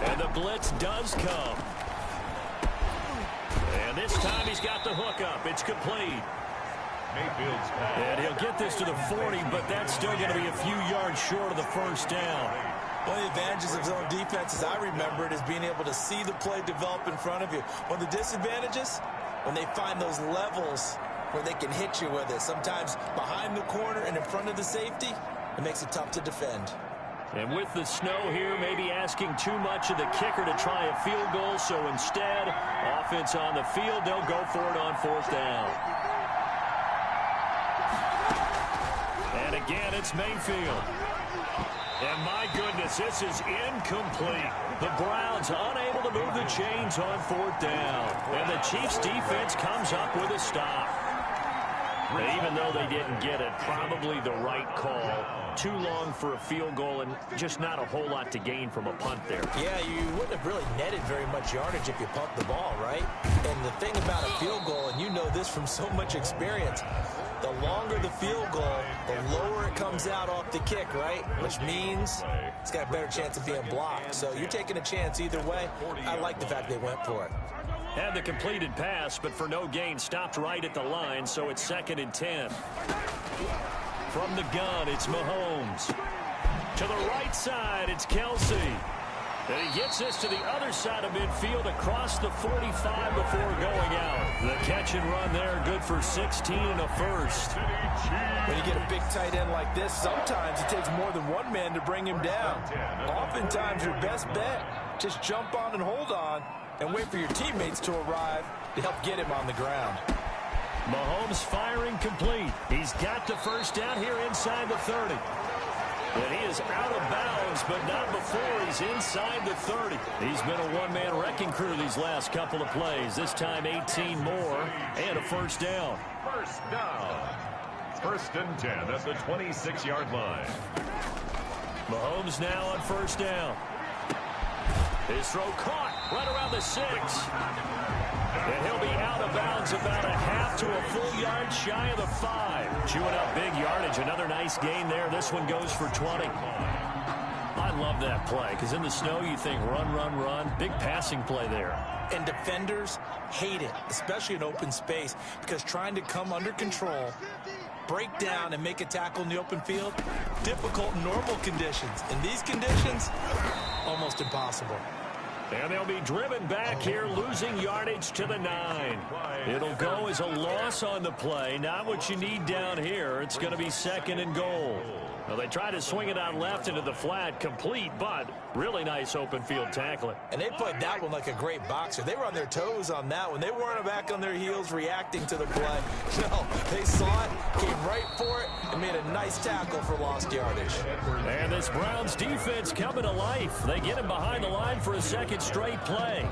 And the blitz does come. And this time he's got the hook up. It's complete. Mayfield's pass. And he'll get this to the 40, but that's still going to be a few yards short of the 1st down. One of the advantages of zone defense, as I remember it, is being able to see the play develop in front of you. One of the disadvantages, when they find those levels where they can hit you with it, sometimes behind the corner and in front of the safety, it makes it tough to defend. And with the snow here, maybe asking too much of the kicker to try a field goal, so instead, offense on the field, they'll go for it on 4th down. And again, it's Mayfield. And my goodness, this is incomplete. The Browns unable to move the chains on 4th down. And the Chiefs defense comes up with a stop. And even though they didn't get it, probably the right call. Too long for a field goal and just not a whole lot to gain from a punt there. Yeah, you wouldn't have really netted very much yardage if you pumped the ball, right? And the thing about a field goal, and you know this from so much experience, the longer the field goal, the lower it comes out off the kick, right? Which means it's got a better chance of being blocked. So you're taking a chance either way. I like the fact they went for it. Had the completed pass, but for no gain, stopped right at the line, so it's 2nd and 10. From the gun, it's Mahomes. To the right side, it's Kelsey. And he gets this to the other side of midfield across the 45 before going out. The catch and run there, good for 16 and a first. When you get a big tight end like this, sometimes it takes more than one man to bring him down. Oftentimes, your best bet, just jump on and hold on and wait for your teammates to arrive to help get him on the ground. Mahomes firing complete. He's got the first down here inside the 30. And he is out of bounds, but not before he's inside the 30. He's been a one-man wrecking crew these last couple of plays. This time 18 more and a first down. First down. 1st and 10 at the 26-yard line. Mahomes now on 1st down. His throw caught right around the 6. And he'll be out of bounds about a half to a full yard shy of the 5. Chewing up big yardage. Another nice gain there. This one goes for 20. I love that play because in the snow you think run, run, run. Big passing play there. And defenders hate it, especially in open space, because trying to come under control, break down, and make a tackle in the open field, difficult in normal conditions. In these conditions, almost impossible. And they'll be driven back here, losing yardage to the 9. It'll go as a loss on the play. Not what you need down here. It's going to be 2nd and goal. Well, they try to swing it out left into the flat, complete, but really nice open field tackling. And they played that one like a great boxer. They were on their toes on that one. They weren't back on their heels reacting to the play. No, they saw it, came right for it, and made a nice tackle for lost yardage. And this Browns defense coming to life. They get him behind the line for a second straight play.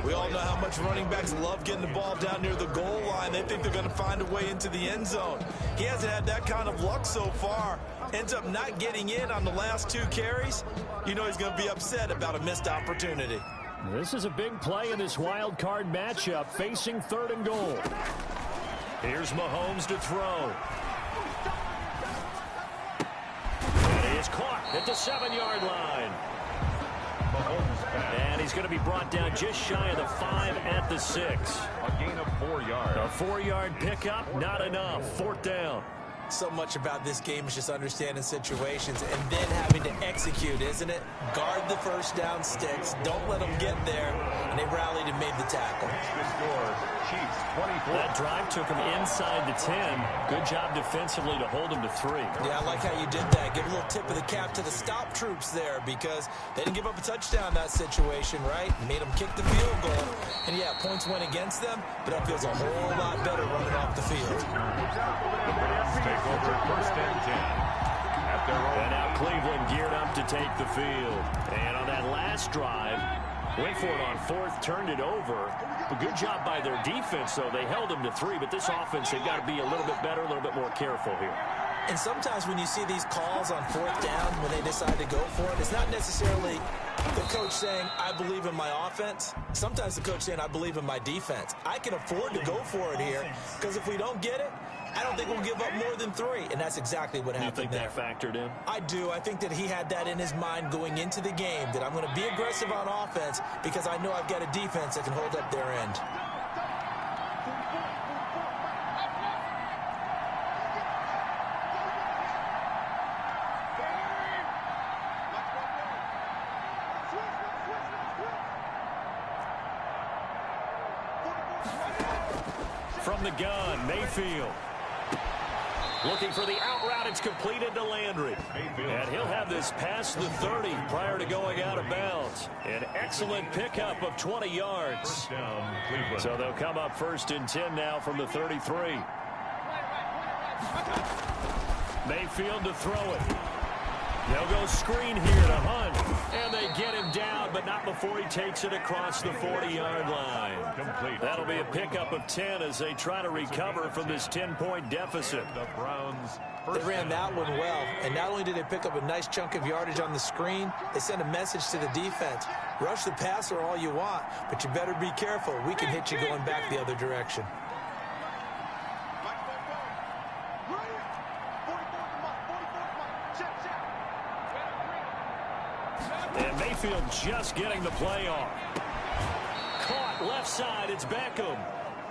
We all know how much running backs love getting the ball down near the goal line. They think they're going to find a way into the end zone. He hasn't had that kind of luck so far. Ends up not getting in on the last 2 carries. You know he's going to be upset about a missed opportunity. This is a big play in this wild card matchup, facing 3rd and goal. Here's Mahomes to throw. And he is caught at the 7-yard line. And he's going to be brought down just shy of the 5 at the 6. A gain of 4 yards. A 4-yard pickup, not enough. 4th down. So much about this game is just understanding situations and then having to execute, isn't it? Guard the first down sticks. Don't let them get there. And they rallied and made the tackle. The score, Chiefs 24. That drive took him inside the 10. Good job defensively to hold him to 3. Yeah, I like how you did that. Give a little tip of the cap to the stop troops there because they didn't give up a touchdown in that situation, right? Made them kick the field goal. And yeah, points went against them, but that feels a whole lot better running off the field. Take over 1st and 10. At their own. And now Cleveland geared up to take the field. And on that last drive, went for it on 4th, turned it over. A good job by their defense, though. They held them to 3, but this offense, they've got to be a little bit better, a little bit more careful here. And sometimes when you see these calls on 4th down, when they decide to go for it, it's not necessarily the coach saying, I believe in my offense. Sometimes the coach saying, I believe in my defense. I can afford to go for it here because if we don't get it, I don't think we'll give up more than 3, and that's exactly what happened there. You think that factored in? I do. I think that he had that in his mind going into the game, that I'm going to be aggressive on offense because I know I've got a defense that can hold up their end. From the gun, Mayfield. Looking for the out route. It's completed to Landry. And he'll have this past the 30 prior to going out of bounds. An excellent pickup of 20 yards. First down, Cleveland. So they'll come up 1st and 10 now from the 33. Mayfield to throw it. They'll go screen here to Hunt. And they get him down, but not before he takes it across the 40-yard line. Complete. That'll be a pickup of 10 as they try to recover from this 10-point deficit. The Browns. They ran that one well, and not only did they pick up a nice chunk of yardage on the screen, they sent a message to the defense. Rush the passer all you want, but you better be careful. We can hit you going back the other direction. And Mayfield just getting the play off. Caught left side, it's Beckham.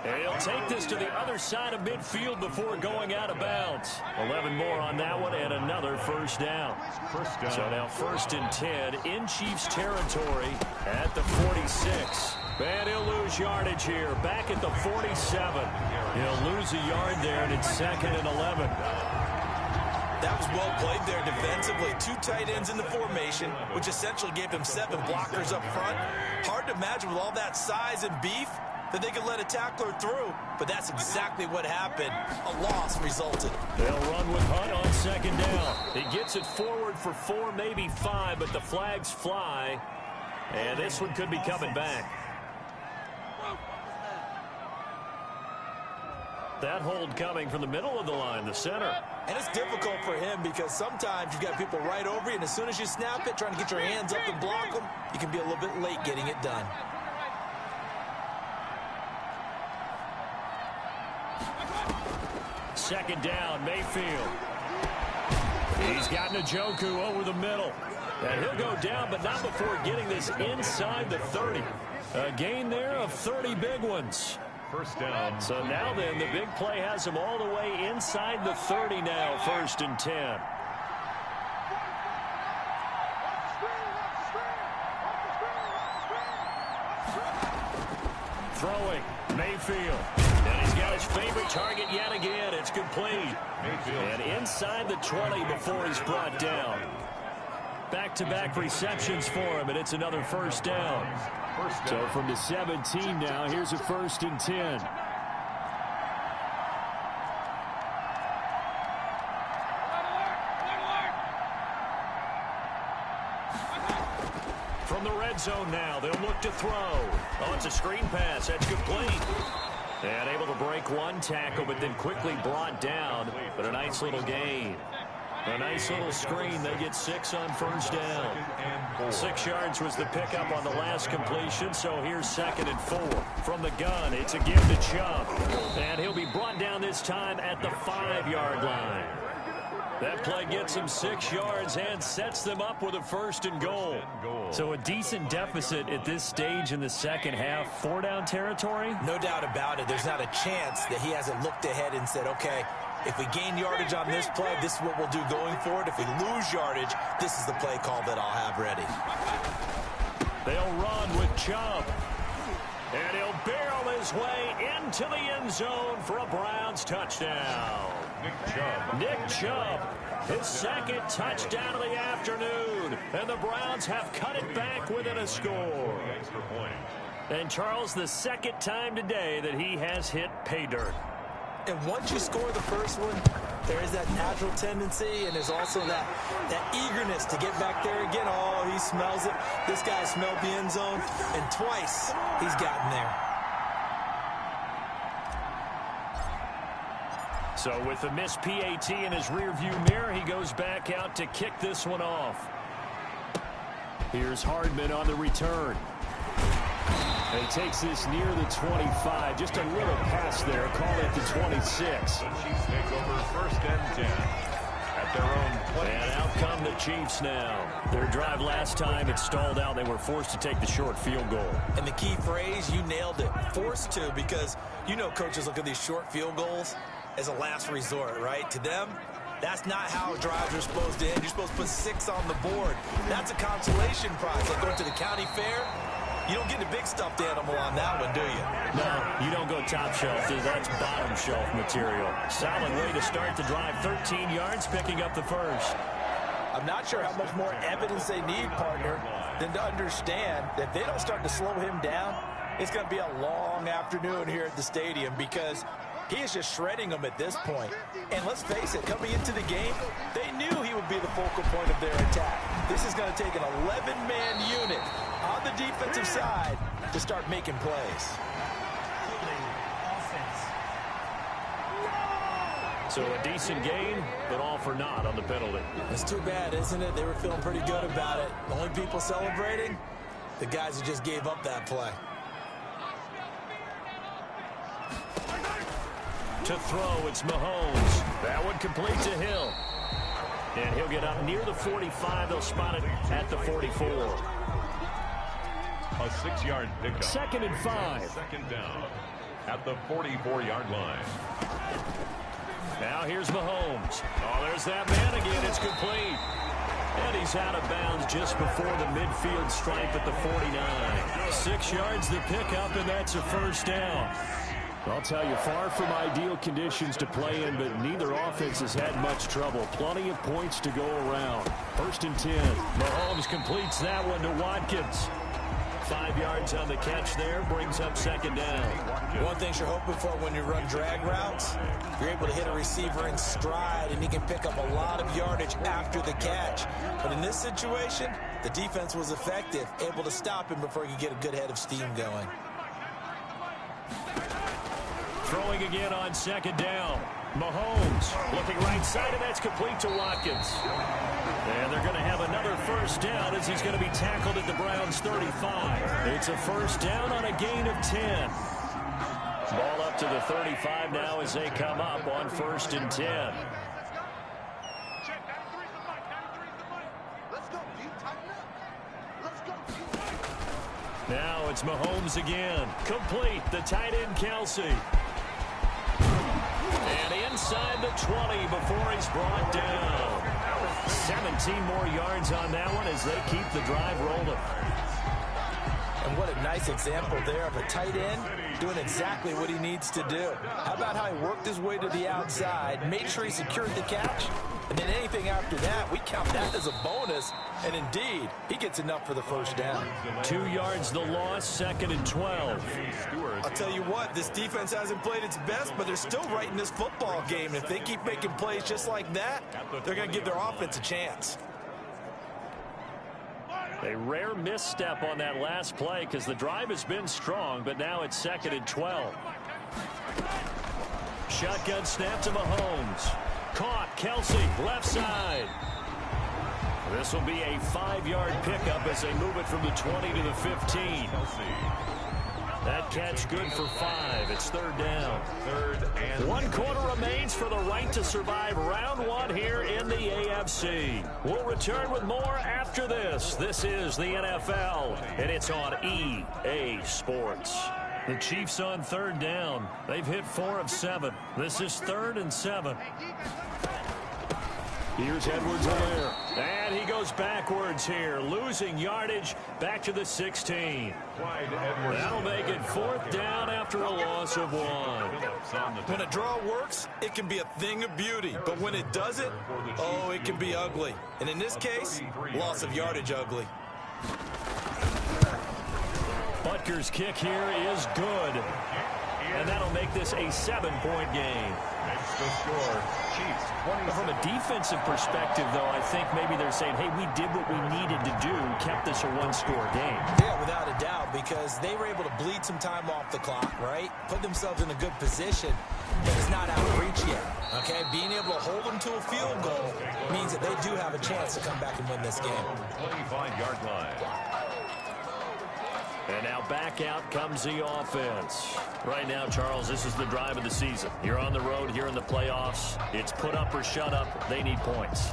And he'll take this to the other side of midfield before going out of bounds. 11 more on that one and another first down. So now 1st and 10 in Chiefs territory at the 46. And he'll lose yardage here, back at the 47. He'll lose a yard there, and it's 2nd and 11. That was well played there defensively. 2 tight ends in the formation, which essentially gave them 7 blockers up front. Hard to imagine with all that size and beef that they could let a tackler through, but that's exactly what happened. A loss resulted. They'll run with Hunt on 2nd down. He gets it forward for 4, maybe 5, but the flags fly, and this one could be coming back. That hold coming from the middle of the line, the center. And it's difficult for him because sometimes you've got people right over you, and as soon as you snap it, trying to get your hands up and block them, you can be a little bit late getting it done. Second down, Mayfield. He's got Njoku over the middle. And he'll go down, but not before getting this inside the 30. A gain there of 30 big ones. First down. So now then, the big play has him all the way inside the 30 now, 1st and 10. Throwing, Mayfield. And he's got his favorite target yet again. It's complete. And inside the 20 before he's brought down. Back-to-back receptions for him, and it's another first down. So from the 17 now, here's a 1st and 10. From the red zone now, they'll look to throw. Oh, it's a screen pass. That's complete. And able to break one tackle, but then quickly brought down. But a nice little gain. A nice little screen. They get 6 on first down. 6 yards was the pickup on the last completion, so here's 2nd and 4. From the gun, it's a give to Chubb. And he'll be brought down this time at the 5-yard line. That play gets him 6 yards and sets them up with a 1st and goal. So a decent deficit at this stage in the second half. 4-down territory? No doubt about it. There's not a chance that he hasn't looked ahead and said, okay, if we gain yardage on this play, this is what we'll do going forward. If we lose yardage, this is the play call that I'll have ready. They'll run with Chubb. And he'll barrel his way into the end zone for a Browns touchdown. Nick Chubb, his 2nd touchdown of the afternoon. And the Browns have cut it back within a score. And Charles, the 2nd time today that he has hit pay dirt. And once you score the first one, there is that natural tendency, and there's also that eagerness to get back there again. Oh, he smells it. This guy smelled the end zone, and twice he's gotten there. So with the missed PAT in his rearview mirror, he goes back out to kick this one off. Here's Hardman on the return. He takes this near the 25. Just a little pass there. Call it the 26. Chiefs take over 1st and 10 at their own play. And out come the Chiefs now. Their drive last time, it stalled out. They were forced to take the short field goal. And the key phrase, you nailed it, forced to, because you know coaches look at these short field goals as a last resort, right? To them, that's not how drives are supposed to end. You're supposed to put 6 on the board. That's a consolation prize. Like going to the county fair, you don't get the big stuffed animal on that one, do you? No, you don't go top shelf. That's bottom shelf material. Solid way to start the drive. 13 yards, picking up the 1st. I'm not sure how much more evidence they need, partner, than to understand that if they don't start to slow him down, it's going to be a long afternoon here at the stadium, because he is just shredding them at this point. And let's face it, coming into the game, they knew he would be the focal point of their attack. This is going to take an 11-man unit on the defensive side to start making plays. So a decent game, but all for naught on the penalty. It's too bad, isn't it? They were feeling pretty good about it. The only people celebrating, the guys who just gave up that play. To throw, it's Mahomes. That one complete to Hill. And he'll get up near the 45. They'll spot it at the 44. A 6-yard pickup. 2nd and 5. 2nd down at the 44-yard line. Now here's Mahomes. Oh, there's that man again. It's complete. And he's out of bounds just before the midfield stripe at the 49. 6 yards the pickup, and that's a 1st down. I'll tell you, far from ideal conditions to play in, but neither offense has had much trouble. Plenty of points to go around. 1st and 10. Mahomes completes that one to Watkins. 5 yards on the catch there, brings up 2nd down. One thing you're hoping for when you run drag routes, you're able to hit a receiver in stride, and he can pick up a lot of yardage after the catch. But in this situation, the defense was effective, able to stop him before he could get a good head of steam going. Throwing again on 2nd down. Mahomes looking right side, and that's complete to Watkins. And they're going to have another 1st down as he's going to be tackled at the Browns' 35. It's a 1st down on a gain of 10. Ball up to the 35 now as they come up on 1st and 10. Now it's Mahomes again. Complete, the tight end Kelsey. And inside the 20 before he's brought down. 17 more yards on that one as they keep the drive rolling. And what it nice example there of a tight end doing exactly what he needs to do. How about how he worked his way to the outside, made sure he secured the catch, and then anything after that, we count that as a bonus. And indeed, he gets enough for the first down. 2 yards the loss, 2nd and 12. I'll tell you what, this defense hasn't played its best, but they're still right in this football game. And if they keep making plays just like that, they're going to give their offense a chance. A rare misstep on that last play because the drive has been strong, but now it's 2nd and 12. Shotgun snap to Mahomes. Caught, Kelsey, left side. This will be a 5-yard pickup as they move it from the 20 to the 15. That catch good for 5. It's 3rd down. 1 quarter remains for the right to survive round 1 here in the AFC. We'll return with more after this. This is the NFL, and it's on EA Sports. The Chiefs on 3rd down. They've hit 4 of 7. This is 3rd and 7. Here's Edwards-Helaire. And he goes backwards here, losing yardage back to the 16. That'll make it 4th down after a loss of 1. When a draw works, it can be a thing of beauty. But when it doesn't, oh, it can be ugly. And in this case, loss of yardage ugly. Butker's kick here is good. And that'll make this a 7-point game. The score, Chiefs 20. From a defensive perspective, though, I think maybe they're saying, hey, we did what we needed to do, kept this a 1-score game. Yeah, without a doubt, because they were able to bleed some time off the clock, right? Put themselves in a good position, but it's not out of reach yet, okay? Being able to hold them to a field goal means that they do have a chance to come back and win this game. 25-yard line. And now back out comes the offense. Right now, Charles, this is the drive of the season. You're on the road here in the playoffs. It's put up or shut up. They need points.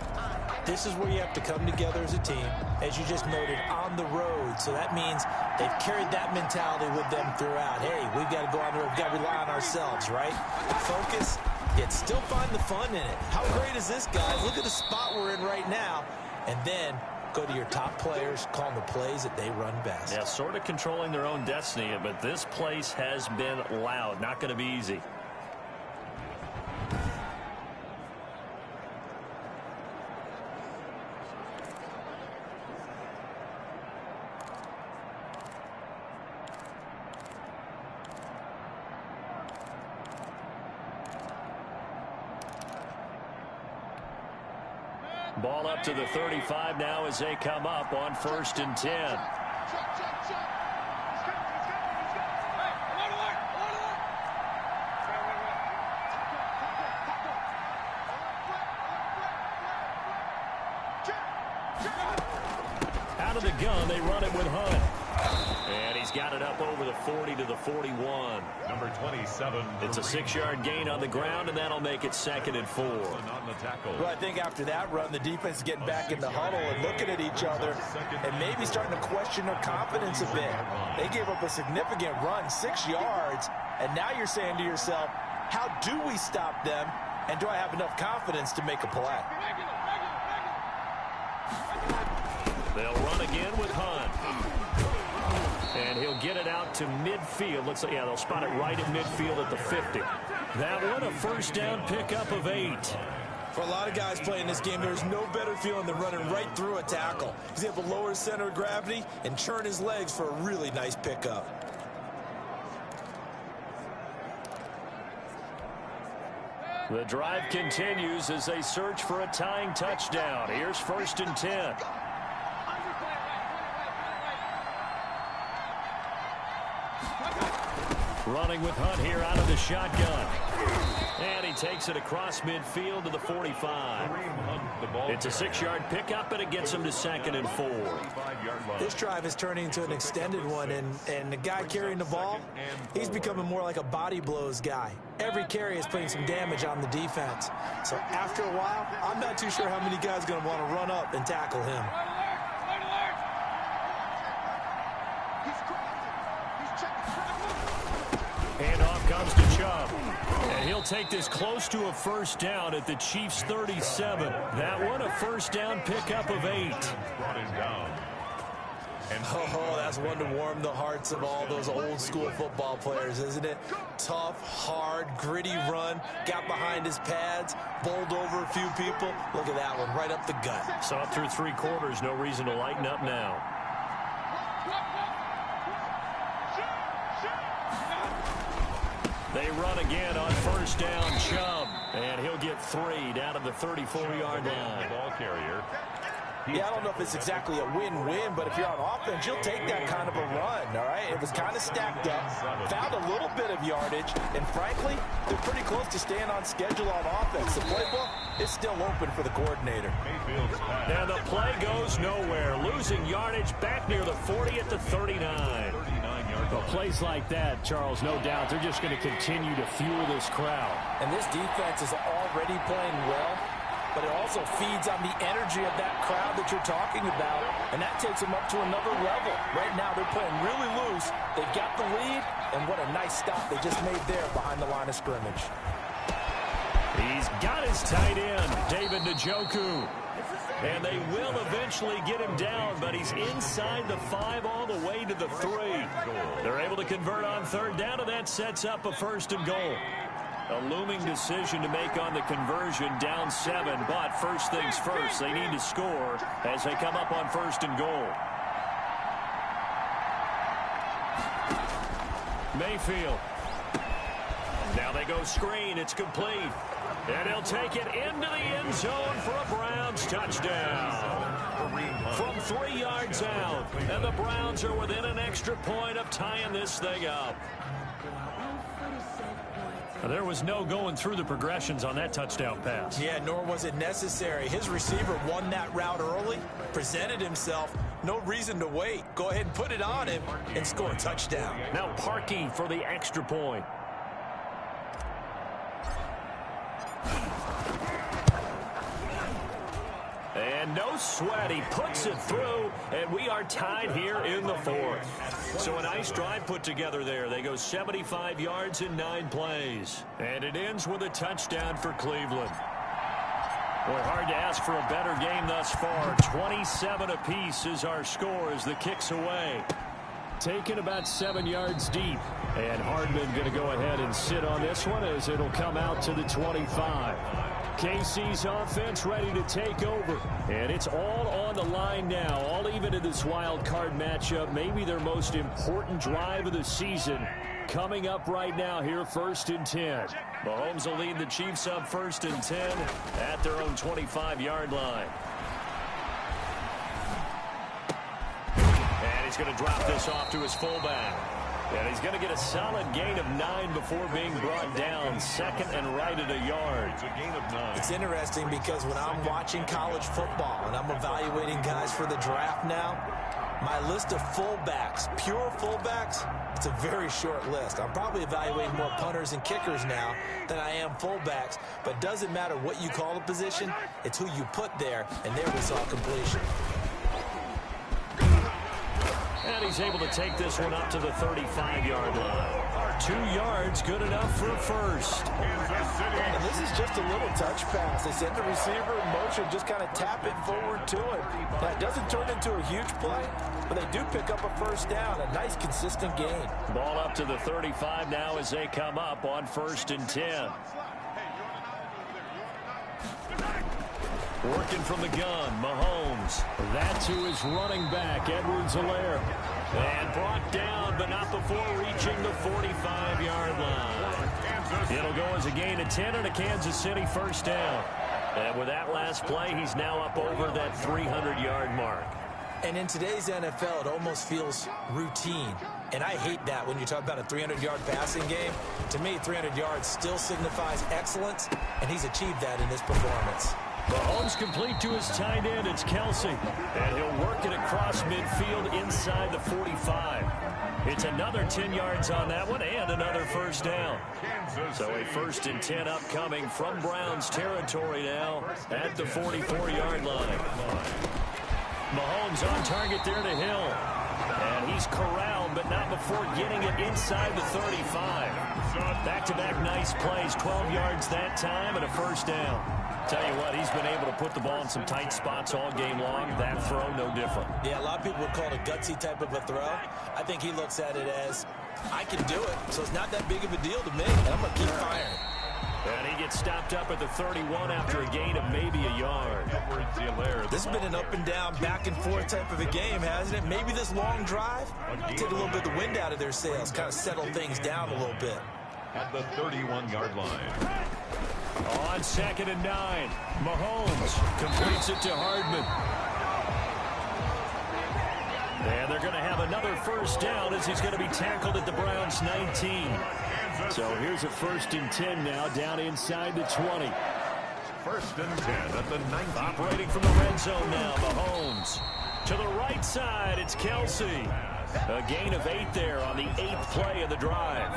This is where you have to come together as a team, as you just noted, on the road. So that means they've carried that mentality with them throughout. Hey, we've got to go on the road. We've got to rely on ourselves, right? Focus, yet still find the fun in it. How great is this, guys? Look at the spot we're in right now. And then go to your top players, call the plays that they run best. Yeah, sort of controlling their own destiny, but this place has been loud. Not going to be easy. Ball up to the 35 now as they come up on 1st and 10. Out of the gun, they run it with Hunt. And he's got it up over the 40 to the 41. Number 27. It's a 6-yard gain on the ground, and that'll make it 2nd and 4. On the tackle. Well, I think after that run, the defense is getting back in the huddle and looking at each other and maybe starting to question their confidence a bit. They gave up a significant run, 6 yards, and now you're saying to yourself, how do we stop them, and do I have enough confidence to make a play? They'll run again with Hunt. And he'll get it out to midfield. Looks like, yeah, they'll spot it right at midfield at the 50. That one, a 1st down pickup of 8. For a lot of guys playing this game, there's no better feeling than running right through a tackle. He's able to lower his center of gravity and churn his legs for a really nice pickup. The drive continues as they search for a tying touchdown. Here's 1st and 10. Running with Hunt here out of the shotgun. And he takes it across midfield to the 45. It's a 6-yard pickup, and it gets him to 2nd and 4. This drive is turning into an extended one, and the guy carrying the ball, he's becoming more like a body blows guy. Every carry is putting some damage on the defense. So after a while, I'm not too sure how many guys are going to want to run up and tackle him. Handoff comes to Chubb. And he'll take this close to a 1st down at the Chiefs' 37. That one, a 1st down pickup of 8. Brought him down. Oh, that's one to warm the hearts of all those old school football players, isn't it? Tough, hard, gritty run, got behind his pads, bowled over a few people. Look at that one, right up the gut. Saw it through 3 quarters, no reason to lighten up now. They run again on first down, Chubb, and he'll get 3 down to the 34-yard line. Ball carrier. Yeah, I don't know if it's exactly a win-win, but if you're on offense, you'll take that kind of a run, all right? It was kind of stacked up, found a little bit of yardage, and frankly, they're pretty close to staying on schedule on offense. The playbook is still open for the coordinator. And the play goes nowhere, losing yardage back near the 40 at the 39. Well, plays like that, Charles, no doubt, they're just going to continue to fuel this crowd. And this defense is already playing well, but it also feeds on the energy of that crowd that you're talking about, and that takes them up to another level. Right now, they're playing really loose. They've got the lead, and what a nice stop they just made there behind the line of scrimmage. He's got his tight end, David Njoku. And they will eventually get him down, but he's inside the 5 all the way to the 3. They're able to convert on third down, and that sets up a 1st and goal. A looming decision to make on the conversion, down 7, but first things first, they need to score as they come up on 1st and goal. Mayfield. Now they go screen, it's complete. And he'll take it into the end zone for a Browns touchdown. From 3 yards out, and the Browns are within an extra point of tying this thing up. There was no going through the progressions on that touchdown pass. Yeah, nor was it necessary. His receiver won that route early, presented himself. No reason to wait. Go ahead and put it on him and score a touchdown. Now Parkey for the extra point. And no sweat, he puts it through, and we are tied here in the 4th. So a nice drive put together there. They go 75 yards in 9 plays. And it ends with a touchdown for Cleveland. Boy, hard to ask for a better game thus far. 27 apiece is our score as the kick's away. Taken about 7 yards deep. And Hardman going to go ahead and sit on this one as it'll come out to the 25. KC's offense ready to take over. And it's all on the line now, all even in this wild card matchup. Maybe their most important drive of the season coming up right now here, 1st and 10. Mahomes will lead the Chiefs up 1st and 10 at their own 25-yard line. And he's going to drop this off to his fullback. And he's going to get a solid gain of 9 before being brought down. 2nd and right at a yard. It's a gain of 9. It's interesting because when I'm watching college football and I'm evaluating guys for the draft now, my list of fullbacks, pure fullbacks, it's a very short list. I'm probably evaluating more punters and kickers now than I am fullbacks, but it doesn't matter what you call the position, it's who you put there, and there we saw completion. And he's able to take this one up to the 35-yard line. 2 yards, good enough for a 1st. And this is just a little touch pass. They send the receiver in motion, just kind of tap it forward to him. Now, it doesn't turn into a huge play, but they do pick up a 1st down, a nice, consistent gain. Ball up to the 35 now as they come up on 1st and 10. Working from the gun, Mahomes. That to his running back, Edwards-Helaire. And brought down, but not before reaching the 45-yard line. It'll go as a gain of 10 and a Kansas City 1st down. And with that last play, he's now up over that 300-yard mark. And in today's NFL, it almost feels routine. And I hate that when you talk about a 300-yard passing game. To me, 300 yards still signifies excellence, and he's achieved that in this performance. Mahomes complete to his tight end. It's Kelsey. And he'll work it across midfield inside the 45. It's another 10 yards on that one and another 1st down. So a 1st and 10 upcoming from Browns territory now at the 44-yard line. Mahomes on target there to Hill. And he's corralled, but not before getting it inside the 35. Back-to-back nice plays, 12 yards that time and a first down. Tell you what, he's been able to put the ball in some tight spots all game long. That throw, no different. Yeah, a lot of people would call it a gutsy type of a throw. I think he looks at it as, I can do it, so it's not that big of a deal to me, and I'm going to keep firing. And he gets stopped up at the 31 after a gain of maybe a yard. This has been an up and down, back and forth type of a game, hasn't it? Maybe this long drive, take a little bit of the wind out of their sails, kind of settle things down a little bit. At the 31-yard line. On 2nd and 9, Mahomes completes it to Hardman. And they're going to have another first down as he's going to be tackled at the Browns' 19. So here's a 1st and 10 now, down inside the 20. 1st and 10 at the 19. Operating from the red zone now, Mahomes. To the right side, it's Kelsey. A gain of 8 there on the 8th play of the drive.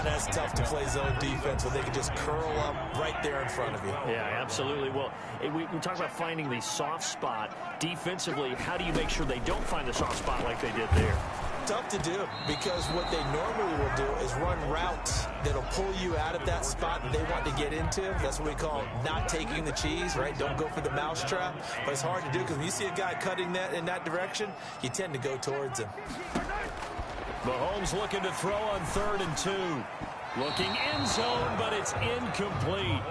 That's tough to play zone defense when they can just curl up right there in front of you. Yeah, absolutely. Well, we talk about finding the soft spot. Defensively, how do you make sure they don't find the soft spot like they did there? Tough to do, because what they normally will do is run routes that'll pull you out of that spot that they want to get into. That's what we call not taking the cheese, right? Don't go for the mousetrap. But it's hard to do because when you see a guy cutting that in that direction, you tend to go towards him. Mahomes looking to throw on 3rd and 2. Looking end zone, but it's incomplete.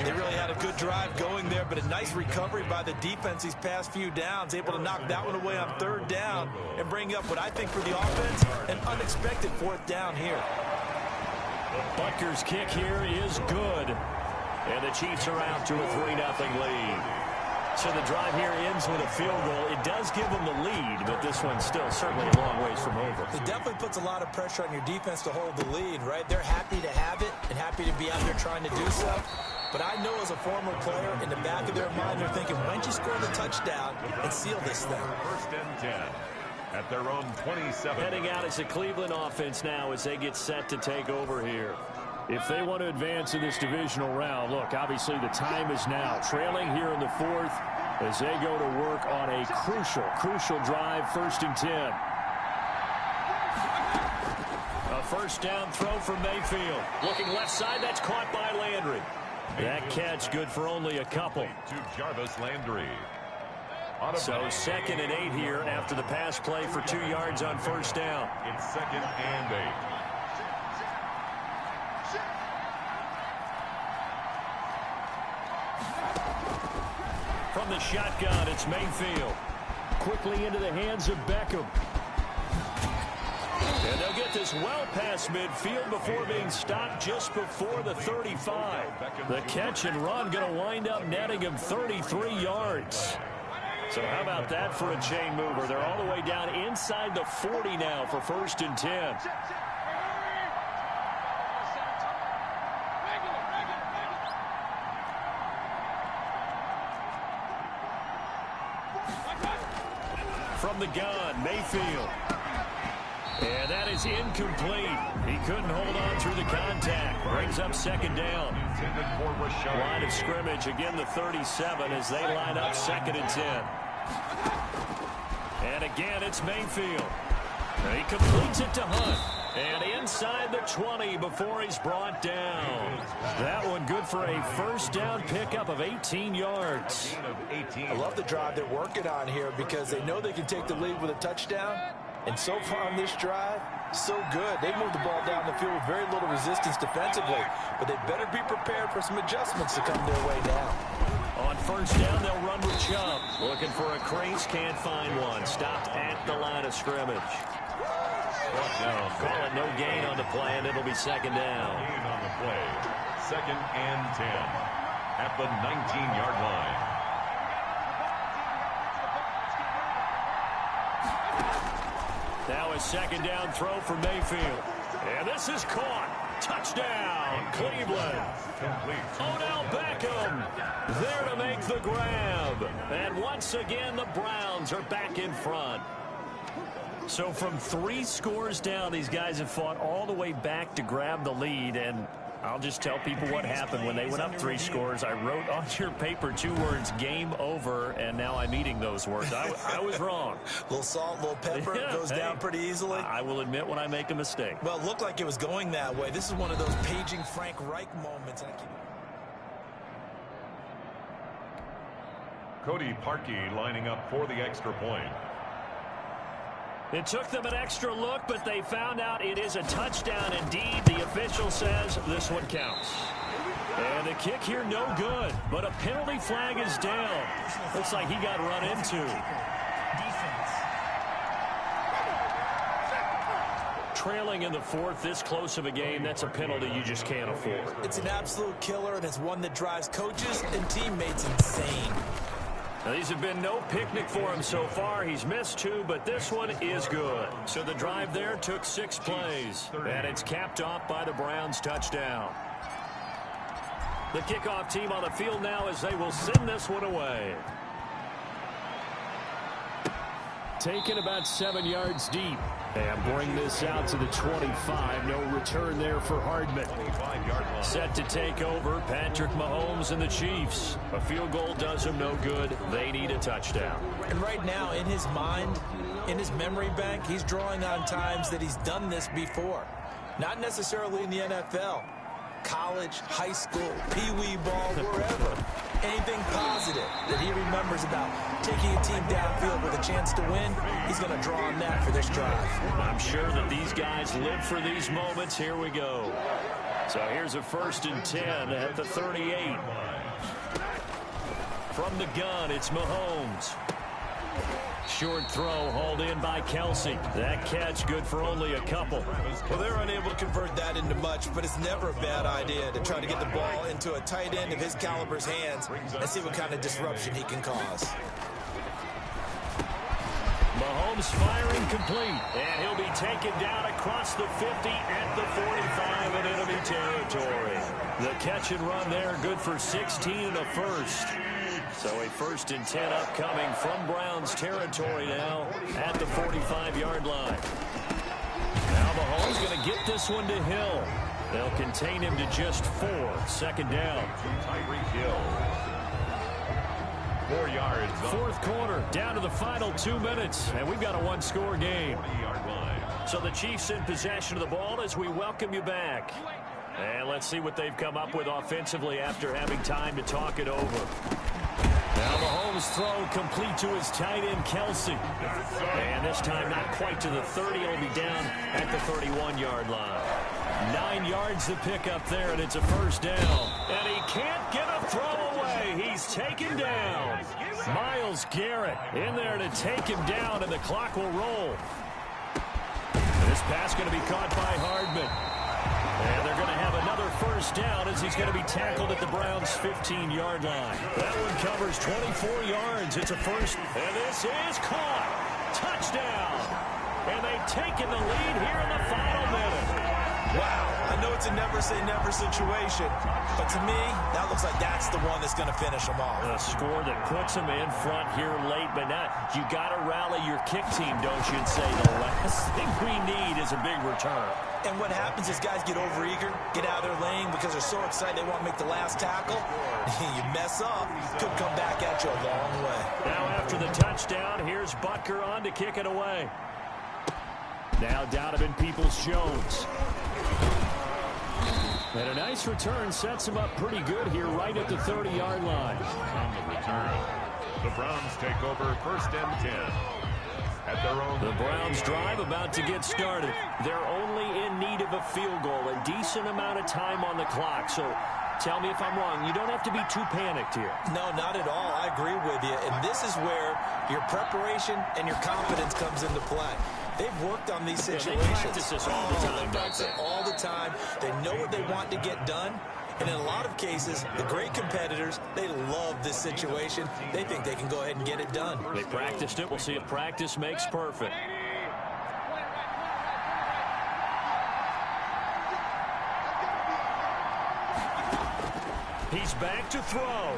They really had a good drive going there, but a nice recovery by the defense these past few downs, able to knock that one away on 3rd down and bring up what I think for the offense, an unexpected 4th down here. Butker's kick here is good. And the Chiefs are out to a 3-0 lead. So the drive here ends with a field goal. It does give them the lead, but this one's still certainly a long ways from over. It definitely puts a lot of pressure on your defense to hold the lead, right? They're happy to have it and happy to be out there trying to do so. But I know as a former player, in the back of their mind, they're thinking, why don't you score the touchdown and seal this thing? 1st and 10 at their own 27. Heading out as a Cleveland offense now as they get set to take over here. If they want to advance in this divisional round, look, obviously the time is now. Trailing here in the 4th as they go to work on a crucial drive, 1st and 10. A first down throw from Mayfield. Looking left side, that's caught by Landry. That catch good for only a couple. To Jarvis Landry. So 2nd and 8 here after the pass play for 2 yards on 1st down. It's 2nd and 8. From the shotgun, it's Mayfield. Quickly into the hands of Beckham. And they'll get this well past midfield before being stopped just before the 35. The catch and run going to wind up netting him 33 yards. So how about that for a chain mover? They're all the way down inside the 40 now for 1st and 10. From the gun, Mayfield. And that is incomplete. He couldn't hold on through the contact. Brings up 2nd down. Line of scrimmage, again the 37 as they line up 2nd and 10. And again, it's Mayfield. He completes it to Hunt. And inside the 20 before he's brought down. That one good for a first down pickup of 18 yards. I love the drive they're working on here because they know they can take the lead with a touchdown. And so far on this drive, so good. They moved the ball down the field with very little resistance defensively. But they better be prepared for some adjustments to come their way now. On 1st down, they'll run with Chubb. Looking for a crease, can't find one. Stopped at the line of scrimmage. Call it no gain on the play, and it'll be 2nd down. Gain on the play. 2nd and 10 at the 19-yard line. Now a 2nd down throw for Mayfield. And this is caught. Touchdown, Cleveland. Odell Beckham there to make the grab. And once again, the Browns are back in front. So from 3 scores down, these guys have fought all the way back to grab the lead. And I'll just tell people what happened when they went up 3 scores. I wrote on your paper 2 words, game over, and now I'm eating those words. I was wrong. A little salt, a little pepper, goes down pretty easily. I will admit when I make a mistake. Well, it looked like it was going that way. This is one of those paging Frank Reich moments. Cody Parkey lining up for the extra point. It took them an extra look, but they found out it is a touchdown indeed. The official says this one counts. And the kick here no good, but a penalty flag is down. Looks like he got run into. Trailing in the 4th, this close of a game, that's a penalty you just can't afford. It's an absolute killer, and it's one that drives coaches and teammates insane. Now, these have been no picnic for him so far. He's missed 2, but this one is good. So the drive there took 6 plays, and it's capped off by the Browns' touchdown. The kickoff team on the field now as they will send this one away. Taken about 7 yards deep. And bring this out to the 25. No return there for Hardman. Set to take over, Patrick Mahomes and the Chiefs. A field goal does them no good. They need a touchdown. And right now, in his mind, in his memory bank, he's drawing on times that he's done this before. Not necessarily in the NFL. College, high school, pee-wee ball, wherever. Anything positive that he remembers about taking a team downfield with a chance to win, he's going to draw on that for this drive. I'm sure that these guys live for these moments. Here we go. So here's a 1st and 10 at the 38. From the gun, it's Mahomes. Short throw hauled in by Kelsey. That catch good for only a couple. Well, they're unable to convert that into much, but it's never a bad idea to try to get the ball into a tight end of his caliber's hands and see what kind of disruption he can cause. Mahomes firing complete, and he'll be taken down across the 50 at the 45 in enemy territory. The catch and run there, good for 16 and a first. So a 1st and 10 upcoming from Browns territory now at the 45-yard line. Now Mahomes going to get this one to Hill. They'll contain him to just 4. 2nd down. Tyreek Hill. 4 yards. 4th quarter, down to the final 2 minutes, and we've got a 1-score game. 20-yard line. So the Chiefs in possession of the ball as we welcome you back. And let's see what they've come up with offensively after having time to talk it over. Now Mahomes' throw complete to his tight end, Kelsey. And this time not quite to the 30. He'll be down at the 31-yard line. 9 yards to pick up there, and it's a 1st down. And he can't get a throw away. He's taken down. Myles Garrett in there to take him down, and the clock will roll. And this pass going to be caught by Hardman. And they're going to have another 1st down as he's going to be tackled at the Browns' 15-yard line. That one covers 24 yards. It's a 1st, and this is caught. Touchdown. And they've taken the lead here in the final minute. Wow, I know it's a never-say-never situation, but to me, that looks like that's the one that's going to finish them off. A score that puts them in front here late, but now you got to rally your kick team, don't you, and say the last thing we need is a big return. And what happens is guys get overeager, get out of their lane because they're so excited they want to make the last tackle. You mess up, could come back at you a long way. Now after the touchdown, here's Butker on to kick it away. Now Donovan Peoples-Jones. And a nice return sets him up pretty good here right at the 30-yard line. On the return, the Browns take over 1st and 10. At their own. The Browns drive about to get started. They're only in need of a field goal, a decent amount of time on the clock. So tell me if I'm wrong. You don't have to be too panicked here. No, not at all. I agree with you. And this is where your preparation and your confidence comes into play. They've worked on these situations. They practice this all the time. They practice it all the time. They know what they want to get done. And in a lot of cases, the great competitors, they love this situation. They think they can go ahead and get it done. They practiced it. We'll see if practice makes perfect. He's back to throw.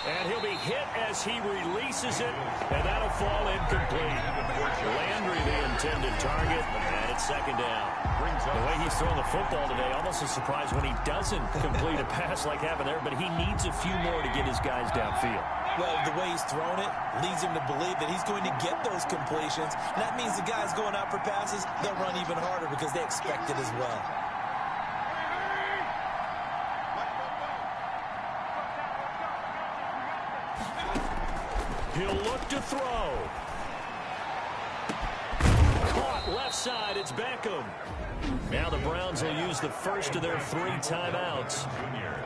And And he'll be hit as he releases it, and that'll fall incomplete. Landry, the intended target, and it's second down. The way he's throwing the football today, almost a surprise when he doesn't complete a pass like happened there, but he needs a few more to get his guys downfield. Well, the way he's thrown it leads him to believe that he's going to get those completions. And that means the guys going out for passes, they'll run even harder because they expect it as well. He'll look to throw. Caught left side. It's Beckham. Now the Browns will use the first of their 3 timeouts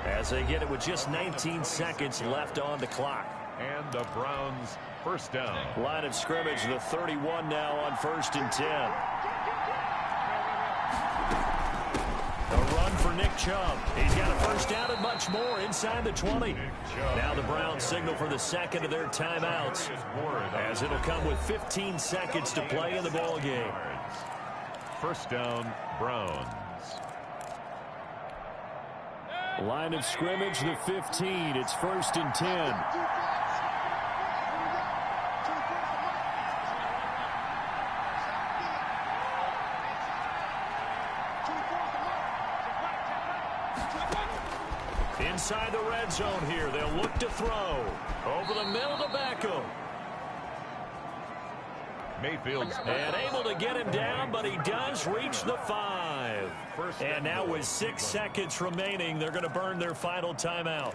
as they get it with just 19 seconds left on the clock. And the Browns first down. Line of scrimmage, the 31 now on 1st and 10. A run for Nick Chubb. He's got a first down and much more inside the 20. Now the Browns signal for the second of their timeouts as it'll come with 15 seconds to play in the ball game. First down, Browns. Line of scrimmage, the 15. It's 1st and 10. Inside the red zone here. They'll look to throw. Over the middle to Beckham. Mayfield's and able to get him down, but he does reach the 5. And now with 6 seconds remaining, they're going to burn their final timeout.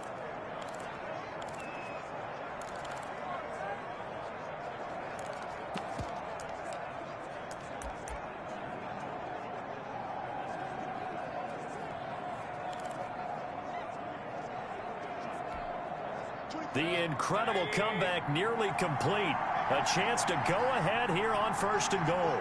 The incredible comeback nearly complete. A chance to go ahead here on 1st and goal.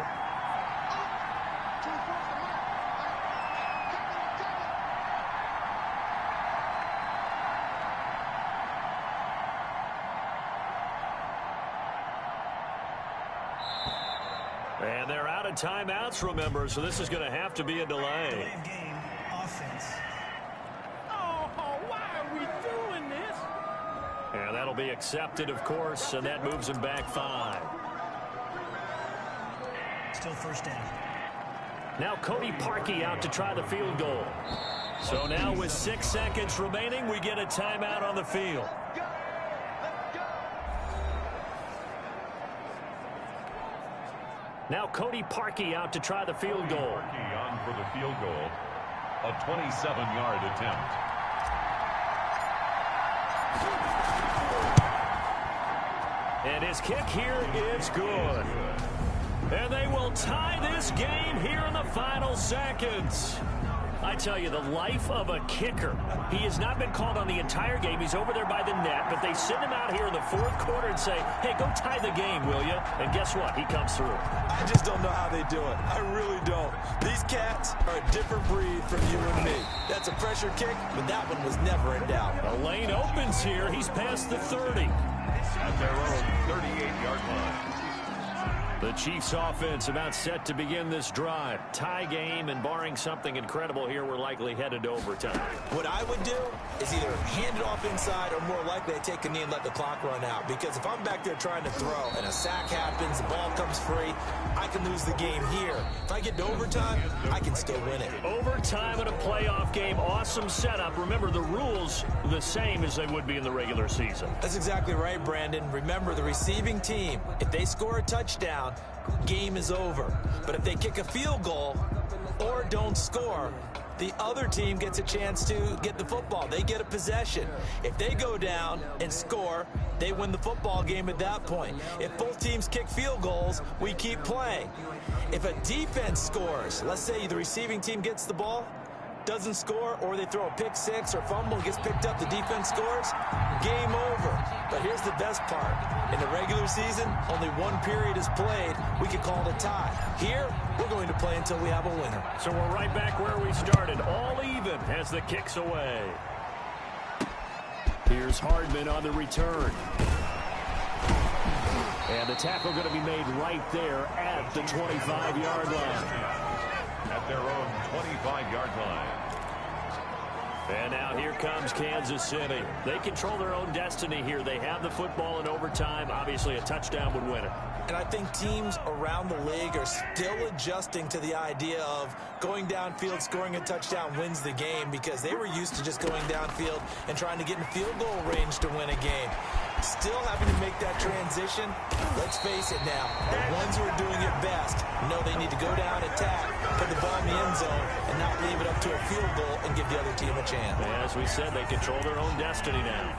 And they're out of timeouts, remember, so this is going to have to be a delay. Delay of game, offense. And that'll be accepted, of course, and that moves him back 5. Still first down. Now Cody Parkey out to try the field goal. So now with 6 seconds remaining, we get a timeout on the field. Now Cody Parkey out to try the field goal. Parkey on for the field goal. A 27-yard attempt. And his kick here is good. And they will tie this game here in the final seconds. I tell you, the life of a kicker. He has not been called on the entire game. He's over there by the net, but they send him out here in the 4th quarter and say, hey, go tie the game, will you? And guess what? He comes through. I just don't know how they do it. I really don't. These cats are a different breed from you and me. That's a pressure kick, but that one was never in doubt. The lane opens here. He's past the 30. At their own 38-yard line. The Chiefs offense about set to begin this drive. Tie game, and barring something incredible here, we're likely headed to overtime. What I would do is either hand it off inside or more likely I take a knee and let the clock run out. Because if I'm back there trying to throw and a sack happens, the ball comes free, I can lose the game here. If I get to overtime, I can still win it. Overtime in a playoff game, awesome setup. Remember, the rules the same as they would be in the regular season. That's exactly right, Brandon. Remember, the receiving team, if they score a touchdown, game is over. But if they kick a field goal or don't score, the other team gets a chance to get the football. They get a possession. If they go down and score, they win the football game at that point. If both teams kick field goals, we keep playing. If a defense scores, let's say the receiving team gets the ball, doesn't score, or they throw a pick six or fumble, gets picked up, the defense scores, game over. But here's the best part. In the regular season, only one period is played. We could call it a tie. Here, we're going to play until we have a winner. So we're right back where we started, all even as the kick's away. Here's Hardman on the return. And the tackle going to be made right there at the 25-yard line. At their own 25-yard line. And now here comes Kansas City. They control their own destiny here. They have the football in overtime. Obviously, a touchdown would win it. And I think teams around the league are still adjusting to the idea of going downfield, scoring a touchdown wins the game, because they were used to just going downfield and trying to get in field goal range to win a game. Still having to make that transition. Let's face it now, the ones who are doing it best know they need to go down, attack, put the ball in the end zone, and not leave it up to a field goal and give the other team a chance. As we said, they control their own destiny now.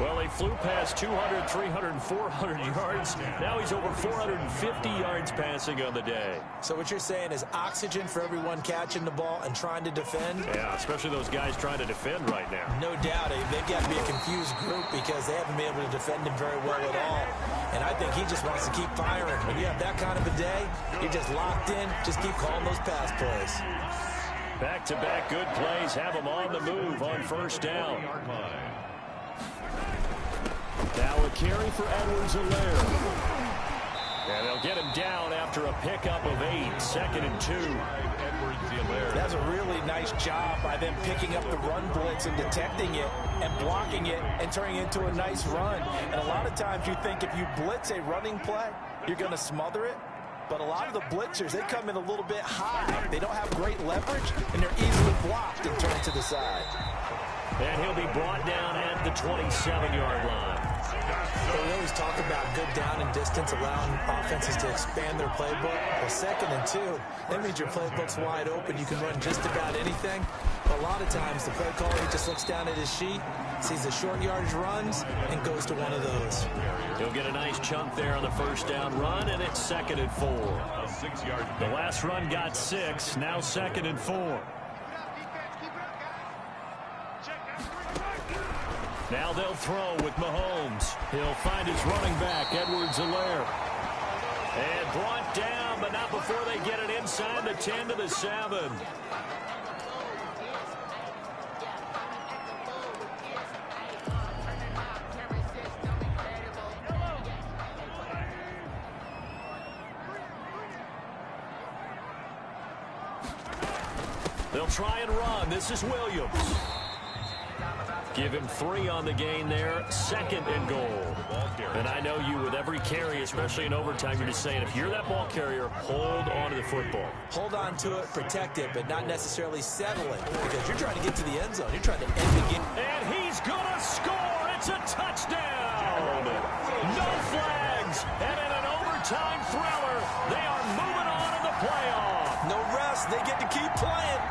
Well, they flew past 200, 300, 400 yards. Now he's over 450 yards passing on the day. So what you're saying is oxygen for everyone catching the ball and trying to defend? Yeah, especially those guys trying to defend right now. No doubt. They've got to be a confused group because they haven't been able to defend him very well at all. And I think he just wants to keep firing. When you have that kind of a day, you're just locked in. Just keep calling those pass plays. Back-to-back good plays have them on the move on first down. Now a carry for Edwards-Helaire. And they'll get him down after a pickup of 8, 2nd and 2. That's a really nice job by them picking up the run blitz and detecting it and blocking it and turning it into a nice run. And a lot of times you think if you blitz a running play, you're going to smother it. But a lot of the blitzers, they come in a little bit high. They don't have great leverage, and they're easily blocked and turned to the side. And he'll be brought down at the 27-yard line. We always talk about good down and distance, allowing offenses to expand their playbook. Well, 2nd and 2, that means your playbook's wide open. You can run just about anything. But a lot of times, the play caller, he just looks down at his sheet, sees the short yardage runs, and goes to one of those. He'll get a nice chunk there on the first down run, and it's 2nd and 4. The last run got 6, now 2nd and 4. Now they'll throw with Mahomes. He'll find his running back, Edwards-Helaire. And brought down, but not before they get it inside the 10 to the 7. They'll try and run. This is Williams. Give him 3 on the gain there, 2nd and goal. And I know you, with every carry, especially in overtime, you're just saying, if you're that ball carrier, hold on to the football. Hold on to it, protect it, but not necessarily settle it, because you're trying to get to the end zone. You're trying to end the game. And he's going to score. It's a touchdown. No flags. And in an overtime thriller, they are moving on to the playoff. No rest. They get to keep playing.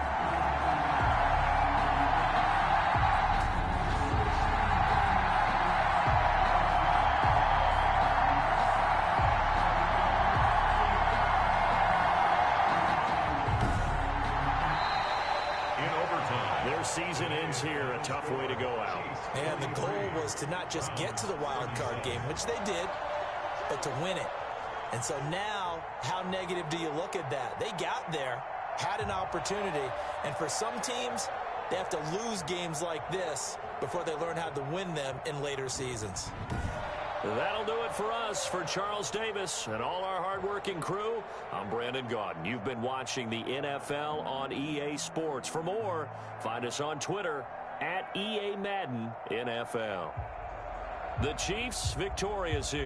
Season ends here, a tough way to go out. And the goal was to not just get to the wild card game, which they did, but to win it. And so now, how negative do you look at that? They got there, had an opportunity, and for some teams, they have to lose games like this before they learn how to win them in later seasons. That'll do it for us. For Charles Davis and all our hardworking crew, I'm Brandon Gaudin. You've been watching the NFL on EA Sports. For more, find us on Twitter @EA Madden NFL. The Chiefs victorious here.